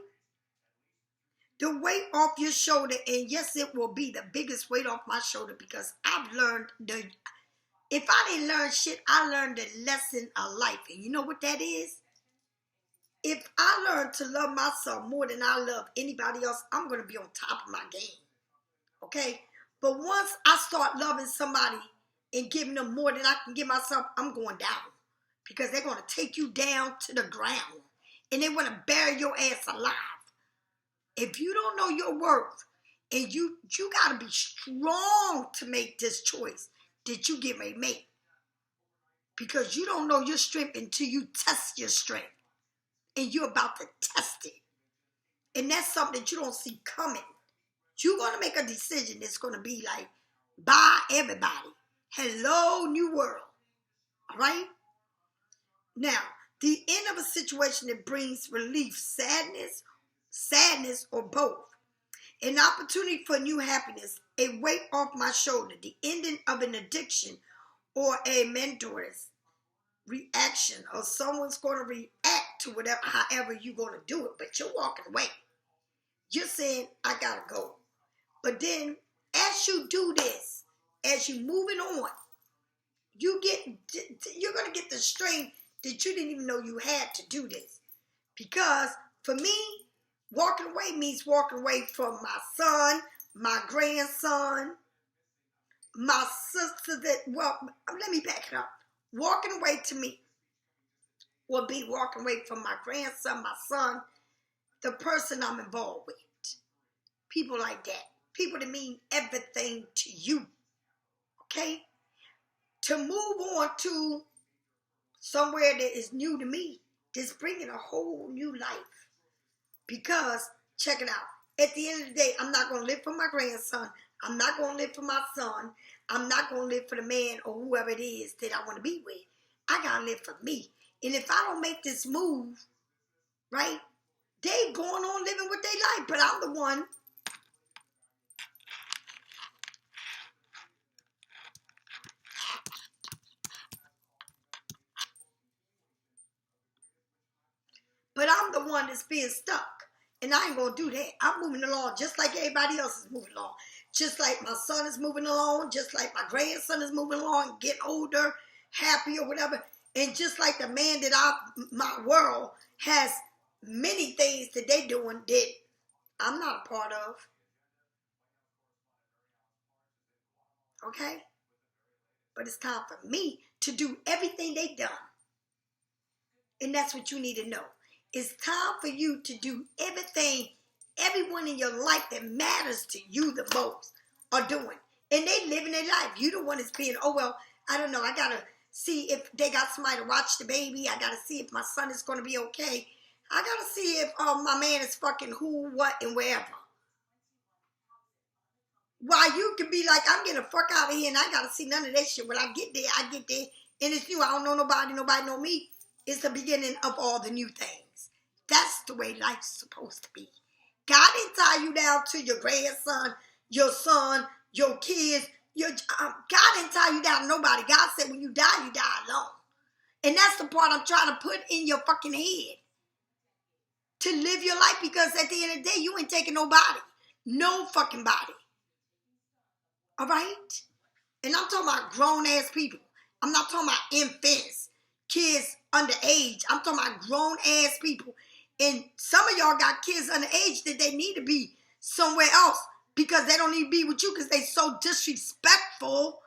The weight off your shoulder. And yes, it will be the biggest weight off my shoulder, because I've learned if I didn't learn shit, I learned the lesson of life. And you know what that is? If I learn to love myself more than I love anybody else, I'm going to be on top of my game. Okay? But once I start loving somebody and giving them more than I can give myself, I'm going down. Because they're going to take you down to the ground. And they want to bury your ass alive. If you don't know your worth, and you got to be strong to make this choice that you get ready to make. Because you don't know your strength until you test your strength. And you're about to test it. And that's something that you don't see coming. You're going to make a decision that's going to be like, bye everybody. Hello, new world. All right? Now, the end of a situation that brings relief, sadness, or both. An opportunity for new happiness, a weight off my shoulder, the ending of an addiction, or a mentor's reaction, or someone's going to react to whatever, however you're going to do it, but you're walking away. You're saying, I gotta go. But then, as you do this, as you're moving on, you're going to get the strength that you didn't even know you had to do this. Because, for me, walking away means walking away from my son, my grandson, my sister let me back it up. Walking away to me will be walking away from my grandson, my son, the person I'm involved with. People like that. People that mean everything to you. Okay? To move on to somewhere that is new to me, that's bringing a whole new life. Because, check it out. At the end of the day, I'm not going to live for my grandson. I'm not going to live for my son. I'm not going to live for the man or whoever it is that I want to be with. I got to live for me. And if I don't make this move, right, they going on living what they like. But I'm the one. But I'm the one that's being stuck. And I ain't going to do that. I'm moving along just like everybody else is moving along. Just like my son is moving along. Just like my grandson is moving along. Getting older, happy or whatever. And just like the man that my world has many things that they doing that I'm not a part of. Okay? But it's time for me to do everything they done. And that's what you need to know. It's time for you to do everything everyone in your life that matters to you the most are doing. And they living their life. You the one that's being, oh, well, I don't know. I got to see if they got somebody to watch the baby. I got to see if my son is going to be okay. I got to see if my man is fucking who, what, and wherever. While you can be like, I'm getting the fuck out of here and I got to see none of that shit. When I get there, and it's you. I don't know nobody know me. It's the beginning of all the new things. That's the way life's supposed to be. God didn't tie you down to your grandson, your son, your kids. God didn't tie you down to nobody. God said when you die alone. And that's the part I'm trying to put in your fucking head. To live your life, because at the end of the day, you ain't taking nobody. No fucking body. All right? And I'm talking about grown-ass people. I'm not talking about infants, kids underage. I'm talking about grown-ass people. And some of y'all got kids underage that they need to be somewhere else because they don't need to be with you because they so disrespectful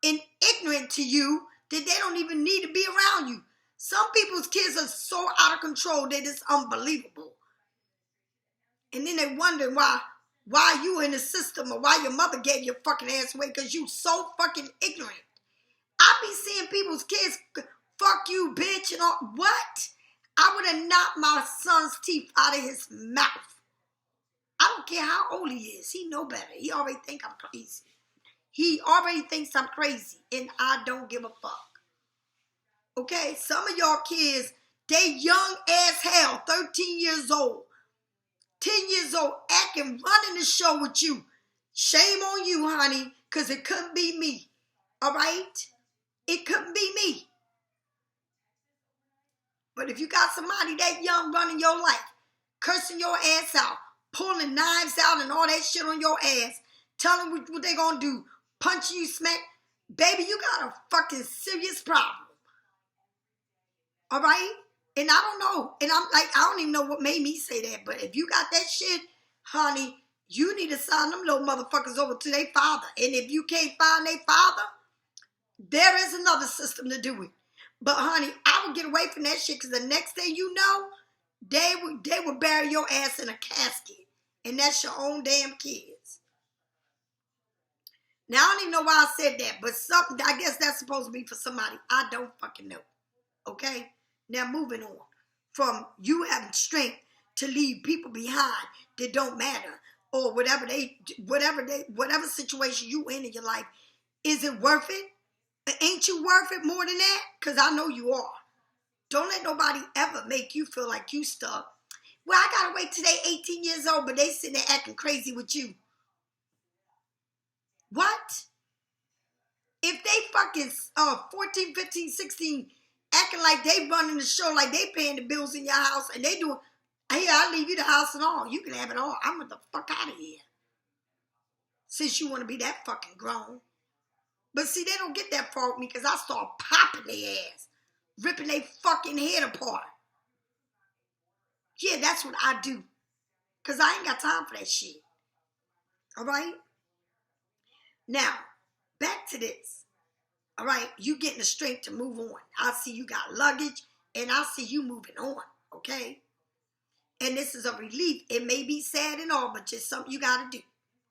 and ignorant to you that they don't even need to be around you. Some people's kids are so out of control that it's unbelievable. And then they wonder why you in the system or why your mother gave your fucking ass away because you so fucking ignorant. I be seeing people's kids, fuck you, bitch, and all. What? I would have knocked my son's teeth out of his mouth. I don't care how old he is. He know better. He already think I'm crazy. He already thinks I'm crazy, and I don't give a fuck. Okay? Some of y'all kids, they young as hell, 13 years old, 10 years old, acting, running the show with you. Shame on you, honey, because it couldn't be me. All right? It couldn't be me. But if you got somebody that young running your life, cursing your ass out, pulling knives out and all that shit on your ass, telling what they gonna do, punching you, smack, baby, you got a fucking serious problem. All right? And I don't know. And I'm like, I don't even know what made me say that. But if you got that shit, honey, you need to sign them little motherfuckers over to their father. And if you can't find their father, there is another system to do it. But honey, I would get away from that shit because the next thing you know, they would bury your ass in a casket. And that's your own damn kids. Now, I don't even know why I said that, but I guess that's supposed to be for somebody. I don't fucking know. Okay? Now, moving on. From you having strength to leave people behind that don't matter, or whatever situation you in your life, is it worth it? Ain't you worth it more than that? Because I know you are. Don't let nobody ever make you feel like you stuck. Well, I got to wait till they 18 years old, but they sitting there acting crazy with you. What? If they fucking 14, 15, 16 acting like they running the show, like they paying the bills in your house, and they doing, hey, I'll leave you the house and all. You can have it all. I'm the fuck out of here. Since you want to be that fucking grown. But see, they don't get that far with me because I start popping their ass. Ripping their fucking head apart. Yeah, that's what I do. Because I ain't got time for that shit. All right? Now, back to this. All right? You getting the strength to move on. I see you got luggage, and I see you moving on. Okay? And this is a relief. It may be sad and all, but just something you got to do.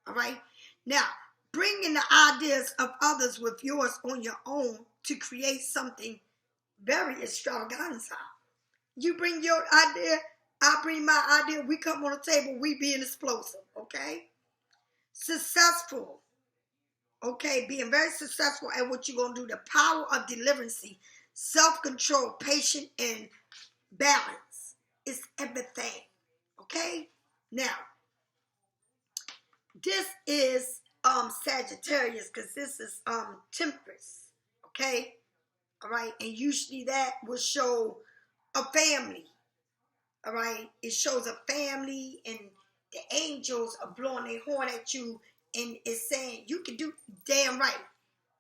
All right? Now, bring in the ideas of others with yours on your own to create something very extravaganza. You bring your idea, I bring my idea, we come on the table, we being explosive, okay? Successful, okay? Being very successful at what you're going to do. The power of deliverance self-control, patience, and balance. It's everything. Okay? Now, this is Sagittarius, because this is Temperance. Okay? All right? And usually that will show a family. All right? It shows a family, and the angels are blowing their horn at you, and it's saying, you can do damn right.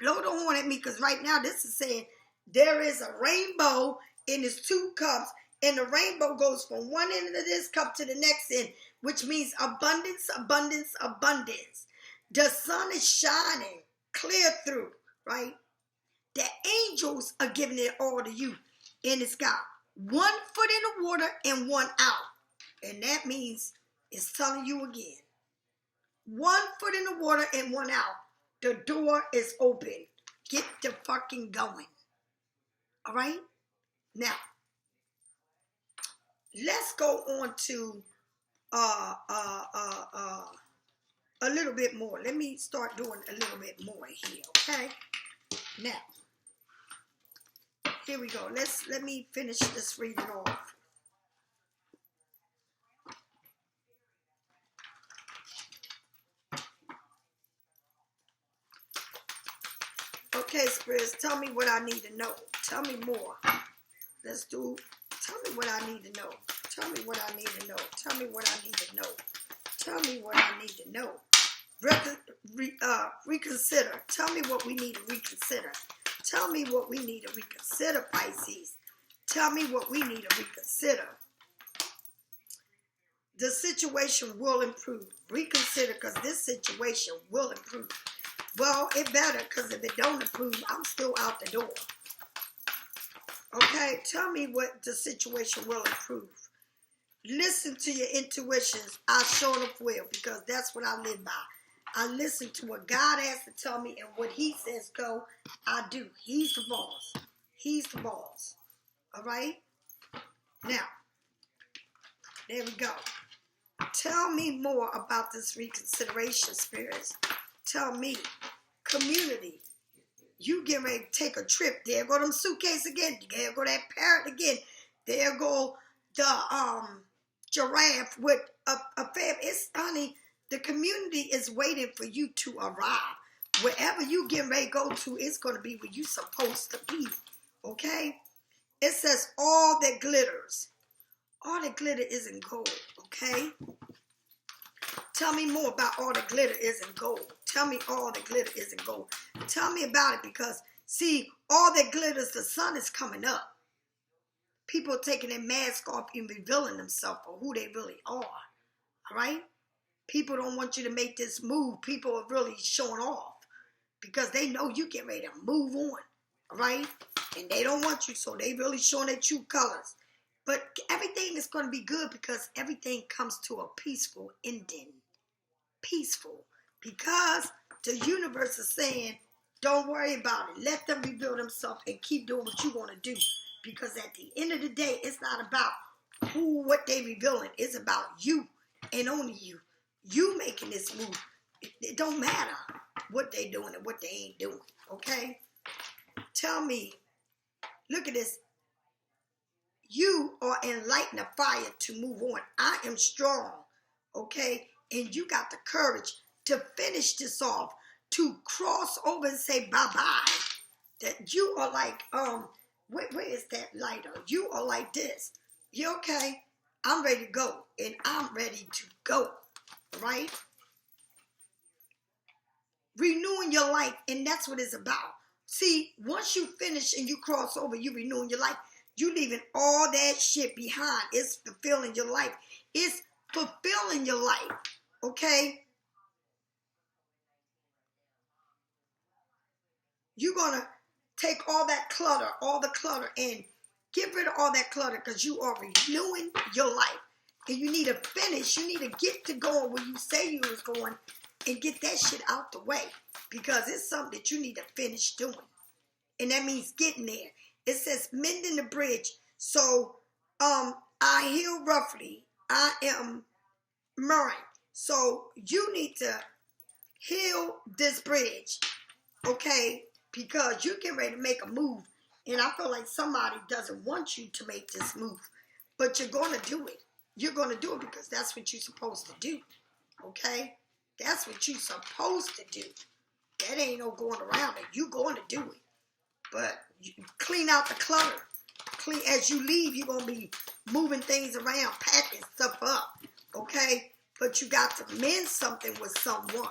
Blow the horn at me, because right now this is saying there is a rainbow in its two cups, and the rainbow goes from one end of this cup to the next end, which means abundance, abundance, abundance. The sun is shining clear through, right? The angels are giving it all to you in the sky. 1 foot in the water and 1 out. And that means it's telling you again. 1 foot in the water and 1 out. The door is open. Get the fucking going. All right? Now, let's go on to a little bit more. Let me start doing a little bit more here, okay? Now, here we go. Let me finish this reading off. Okay, spirits, tell me what I need to know. Tell me more. Let's do. Tell me what I need to know. Tell me what I need to know. Tell me what I need to know. Tell me what I need to know. Reconsider. Tell me what we need to reconsider. Tell me what we need to reconsider, Pisces. Tell me what we need to reconsider. The situation will improve. Reconsider, because this situation will improve. Well, it better, because if it don't improve, I'm still out the door. Okay, tell me what the situation will improve. Listen to your intuitions. I sure enough will, because that's what I live by. I listen to what God has to tell me, and what he says go, I do. He's the boss. He's the boss. All right? Now, there we go. Tell me more about this reconsideration, spirits. Tell me. Community. You get ready to take a trip. There go them suitcase again. There go that parrot again. There go the giraffe with a fam. It's honey. The community is waiting for you to arrive. Wherever you get ready to go to, it's going to be where you're supposed to be. Okay? It says all that glitters. All that glitter isn't gold. Okay? Tell me more about all the glitter isn't gold. Tell me all the glitter isn't gold. Tell me about it, because, see, all that glitters, the sun is coming up. People taking their mask off and revealing themselves for who they really are. All right? People don't want you to make this move. People are really showing off because they know you get ready to move on. All right? And they don't want you, so they really showing their true colors. But everything is going to be good, because everything comes to a peaceful ending. Peaceful. Because the universe is saying, don't worry about it. Let them reveal themselves and keep doing what you want to do. Because at the end of the day, it's not about what they revealing. It's about you and only you. You making this move. It don't matter what they doing and what they ain't doing. Okay? Tell me. Look at this. You are enlightened a fire to move on. I am strong. Okay? And you got the courage to finish this off. To cross over and say bye-bye. That you are like, where is that lighter? You are like this. You okay? I'm ready to go. And I'm ready to go. Right? Renewing your life. And that's what it's about. See, once you finish and you cross over, you renewing your life. You leaving all that shit behind. It's fulfilling your life. It's fulfilling your life. Okay? You're going to take all that clutter, all the clutter, and get rid of all that clutter, because you are renewing your life. And you need to finish. You need to get to going where you say you was going and get that shit out the way, because it's something that you need to finish doing. And that means getting there. It says mending the bridge. So, I heal roughly. I am murmuring. So, you need to heal this bridge. Okay? Because you get ready to make a move. And I feel like somebody doesn't want you to make this move. But you're going to do it. You're going to do it because that's what you're supposed to do. Okay? That's what you're supposed to do. That ain't no going around it. You're going to do it. But you clean out the clutter. Clean as you leave, you're going to be moving things around, packing stuff up. Okay? But you got to mend something with someone.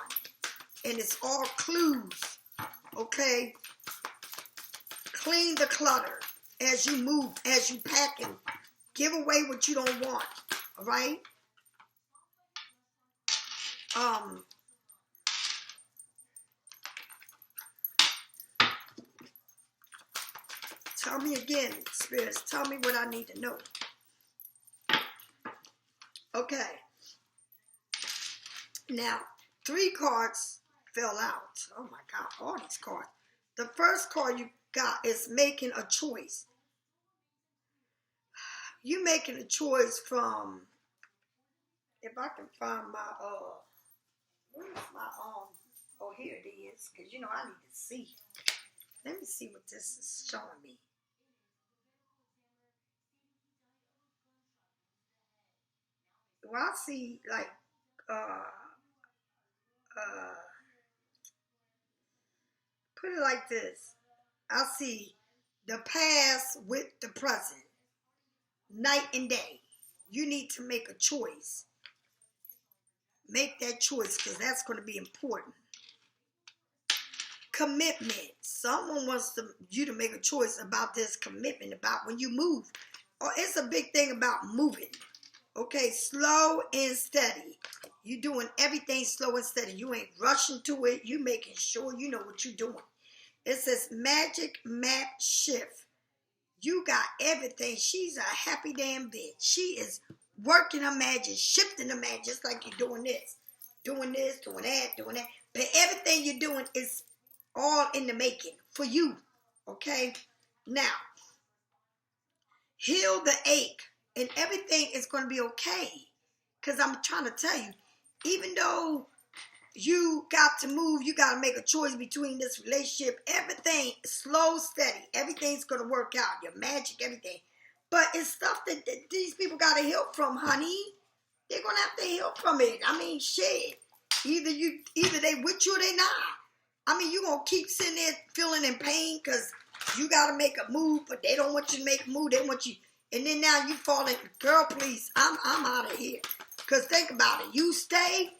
And it's all clues. Okay? Clean the clutter as you move, as you pack, and give away what you don't want. All right? Tell me again, spirits. Tell me what I need to know. Okay. Now, 3 cards fell out. Oh my God, all these cards. The first card you got is making a choice. You making a choice from, if I can find my, where's my, oh, here it is, because you know I need to see. Let me see what this is showing me. Well, I see, like, put it like this. I see the past with the present, night and day. You need to make a choice. Make that choice because that's going to be important. Commitment. Someone wants you to make a choice about this commitment, about when you move. Or it's a big thing about moving. Okay, slow and steady. You doing everything slow and steady. You ain't rushing to it. You making sure you know what you're doing. It says magic map shift. You got everything. She's a happy damn bitch. She is working her magic, shifting her magic, just like you're doing this, doing that, doing that. But everything you're doing is all in the making for you. Okay? Now, heal the ache, and everything is going to be okay. Because I'm trying to tell you, even though you got to move, you got to make a choice between this relationship, everything, slow, steady, everything's going to work out, your magic, everything. But it's stuff that these people got to heal from, honey. They're going to have to heal from it. I mean, shit. Either they with you or they not. I mean, you're going to keep sitting there feeling in pain because you got to make a move, but they don't want you to make a move. They want you. And then now you falling, girl, please, I'm out of here. Because think about it. You stay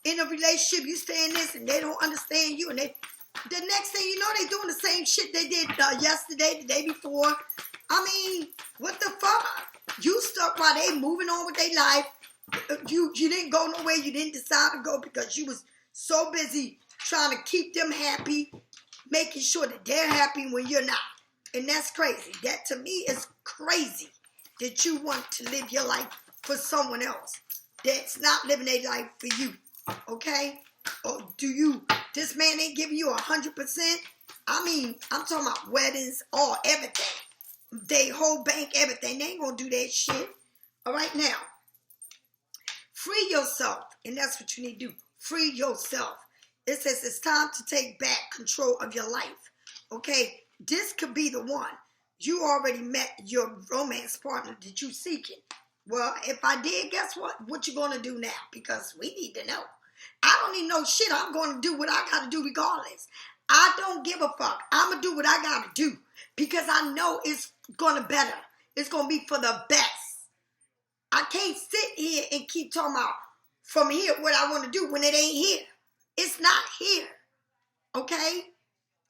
in a relationship, you stay in this, and they don't understand you. And the next thing you know, they doing the same shit they did yesterday, the day before. I mean, what the fuck? You stuck while they moving on with their life. You didn't go nowhere. You didn't decide to go because you was so busy trying to keep them happy, making sure that they're happy when you're not. And that's crazy. That to me is crazy that you want to live your life for someone else that's not living their life for you. Okay? Or this man ain't giving you 100%? I mean, I'm talking about weddings, all, everything. They whole bank, everything. They ain't gonna do that shit. All right, now. Free yourself. And that's what you need to do. Free yourself. It says it's time to take back control of your life. Okay? This could be the one. You already met your romance partner that you seeking. Well, if I did, guess what? What you gonna do now? Because we need to know. I don't need no shit. I'm gonna do what I gotta do regardless. I don't give a fuck. I'm gonna do what I gotta do. Because I know it's gonna better. It's gonna be for the best. I can't sit here and keep talking about from here what I want to do when it ain't here. It's not here. Okay?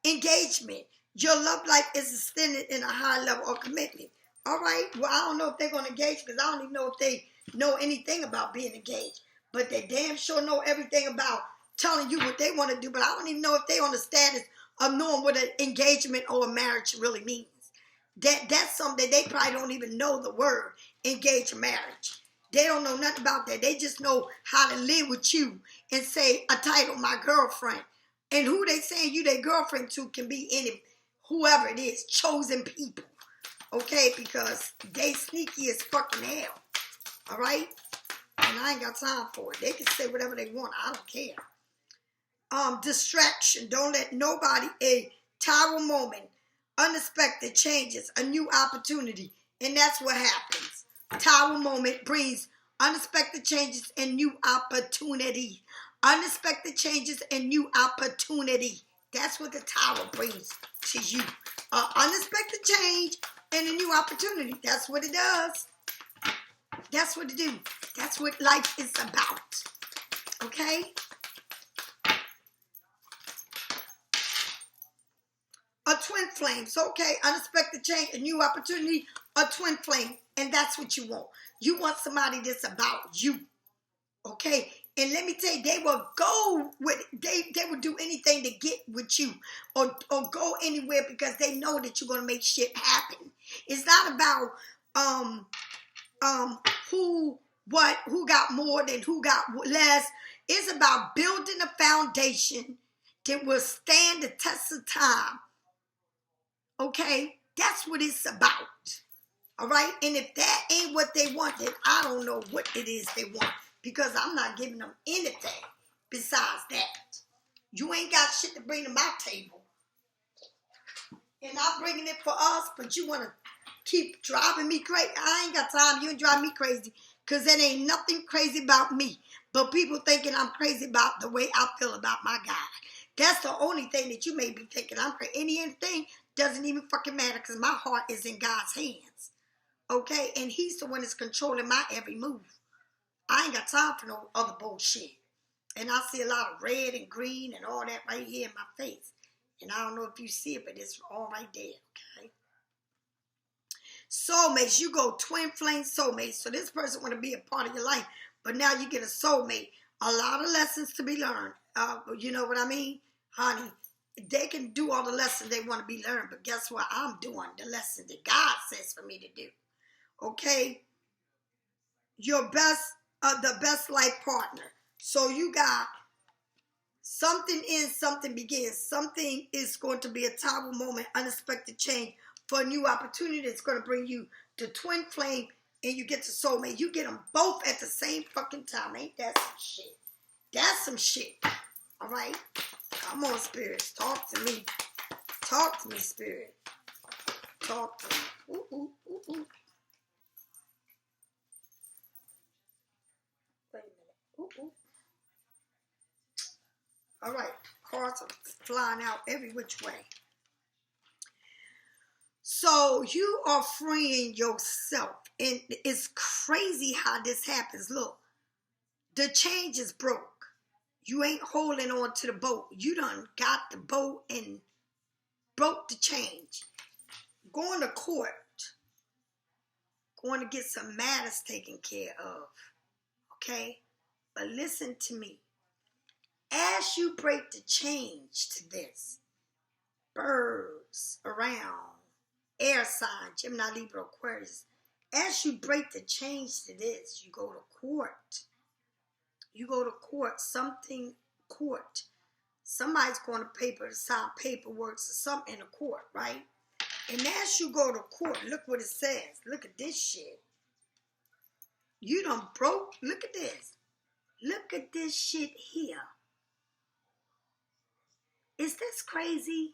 Engagement. Your love life is extended in a high level of commitment. All right? Well, I don't know if they're going to engage because I don't even know if they know anything about being engaged. But they damn sure know everything about telling you what they want to do. But I don't even know if they on the status of knowing what an engagement or a marriage really means. That's something that they probably don't even know the word engage or marriage. They don't know nothing about that. They just know how to live with you and say a title, my girlfriend. And who they saying you their girlfriend to can be any, whoever it is, chosen people. Okay, because they sneaky as fucking hell. All right? And I ain't got time for it. They can say whatever they want. I don't care. Distraction. Don't let nobody, a tyro moment, unexpected changes, a new opportunity. And that's what happens. Tower moment brings unexpected changes and new opportunity. Unexpected changes and new opportunity. That's what the tower brings to you. Unexpected change and a new opportunity. That's what it does. That's what it do. That's what life is about. Okay? A twin flame. So, okay, unexpected change, a new opportunity, a twin flame. And that's what you want. You want somebody that's about you. Okay? And let me tell you, they will go with, they will do anything to get with you or go anywhere because they know that you're going to make shit happen. It's not about who got more than who got less. It's about building a foundation that will stand the test of time. Okay? That's what it's about. All right? And if that ain't what they want, then I don't know what it is they want. Because I'm not giving them anything besides that. You ain't got shit to bring to my table. And I'm bringing it for us, but you want to keep driving me crazy. I ain't got time. You ain't driving me crazy. Because there ain't nothing crazy about me. But people thinking I'm crazy about the way I feel about my God. That's the only thing that you may be thinking I'm crazy. Anything doesn't even fucking matter because my heart is in God's hands. Okay? And he's the one that's controlling my every move. I ain't got time for no other bullshit. And I see a lot of red and green and all that right here in my face. And I don't know if you see it, but it's all right there, okay? Soulmates, you go twin flame soulmates. So this person want to be a part of your life, but now you get a soulmate. A lot of lessons to be learned. You know what I mean? Honey, they can do all the lessons they want to be learned, but guess what? I'm doing the lessons that God says for me to do. Okay? Your best, the best life partner. So you got something ends, something begins. Something is going to be a tower moment, unexpected change for a new opportunity that's going to bring you to twin flame and you get to soulmate. You get them both at the same fucking time. Ain't that some shit? That's some shit. All right? Come on, spirits. Talk to me. Talk to me, spirit. Talk to me. Ooh, ooh, ooh, ooh. Wait a minute. Ooh, ooh. All right, cards are flying out every which way. So you are freeing yourself. And it's crazy how this happens. Look, the change is broke. You ain't holding on to the boat. You done got the boat and broke the change. Going to court. Going to get some matters taken care of. Okay? But listen to me. As you break the change to this, birds around, air sign, Gemini, Libra, Aquarius, as you break the change to this, you go to court. You go to court, court. Somebody's going to paper to sign paperwork or something in the court, right? And as you go to court, look what it says. Look at this shit. You done broke. Look at this. Look at this shit here. Is this crazy?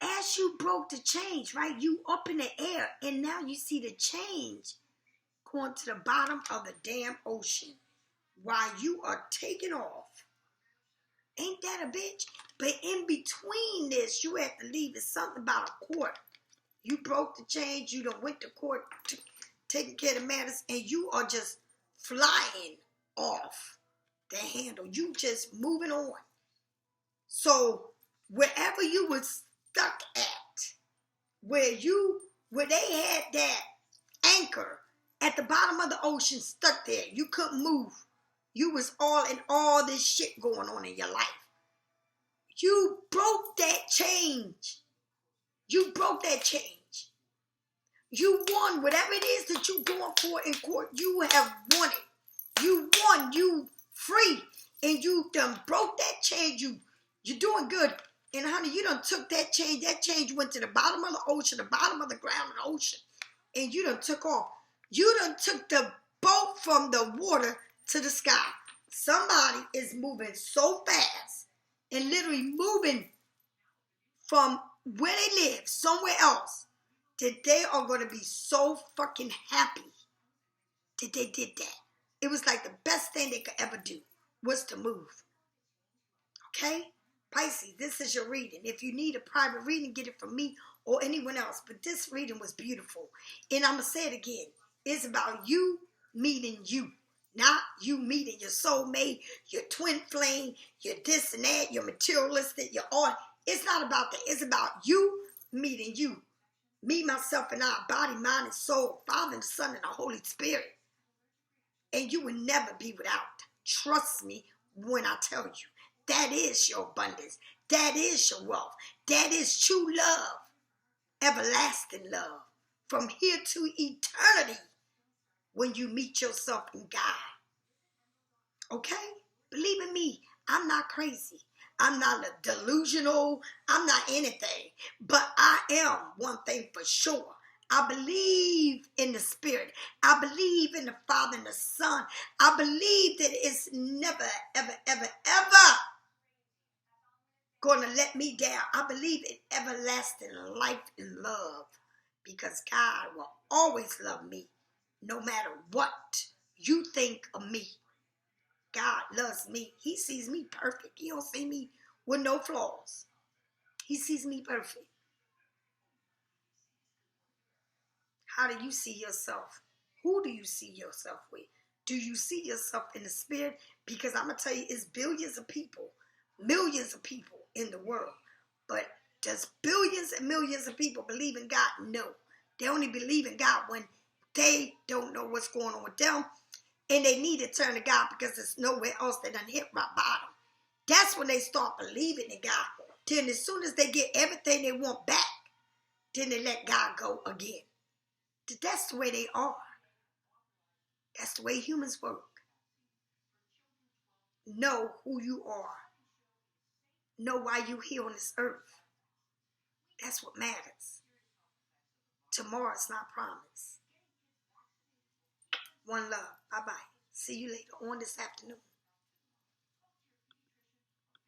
As you broke the change, right? You up in the air and now you see the change going to the bottom of the damn ocean while you are taking off. Ain't that a bitch? But in between this, you had to leave. It's something about a court. You broke the change. You done went to court, taking care of matters, and you are just flying off the handle. You just moving on. So wherever you were stuck at, where they had that anchor at the bottom of the ocean stuck there, you couldn't move. You was all this shit going on in your life. You broke that change. You broke that change. You won whatever it is that you going for in court. You have won it. You won. You free. And you done broke that change. You're doing good. And honey, you done took that change. That change went to the bottom of the ocean, the bottom of the ground of the ocean. And you done took off. You done took the boat from the water to the sky. Somebody is moving so fast and literally moving from where they live, somewhere else, that they are going to be so fucking happy that they did that. It was like the best thing they could ever do was to move. Okay? Pisces, this is your reading. If you need a private reading, get it from me or anyone else. But this reading was beautiful. And I'm going to say it again. It's about you meeting you. Not you meeting your soulmate, your twin flame, your this and that, your materialistic, your all. It's not about that. It's about you meeting you. Me, myself, and I, body, mind, and soul, Father, and Son, and the Holy Spirit. And you will never be without. Trust me when I tell you. That is your abundance. That is your wealth. That is true love. Everlasting love. From here to eternity. When you meet yourself in God. Okay? Believe in me. I'm not crazy. I'm not delusional. I'm not anything. But I am one thing for sure. I believe in the Spirit. I believe in the Father and the Son. I believe that it's never, ever, ever, ever going to let me down. I believe in everlasting life and love. Because God will always love me. No matter what you think of me. God loves me. He sees me perfect. He don't see me with no flaws. He sees me perfect. How do you see yourself? Who do you see yourself with? Do you see yourself in the spirit? Because I'm going to tell you, it's billions of people, millions of people in the world. But does billions and millions of people believe in God? No. They only believe in God when they don't know what's going on with them. And they need to turn to God because there's nowhere else they done hit rock bottom. That's when they start believing in God. Then as soon as they get everything they want back, then they let God go again. That's the way they are. That's the way humans work. Know who you are. Know why you're here on this earth. That's what matters. Tomorrow's not promised. One love. Bye-bye. See you later on this afternoon.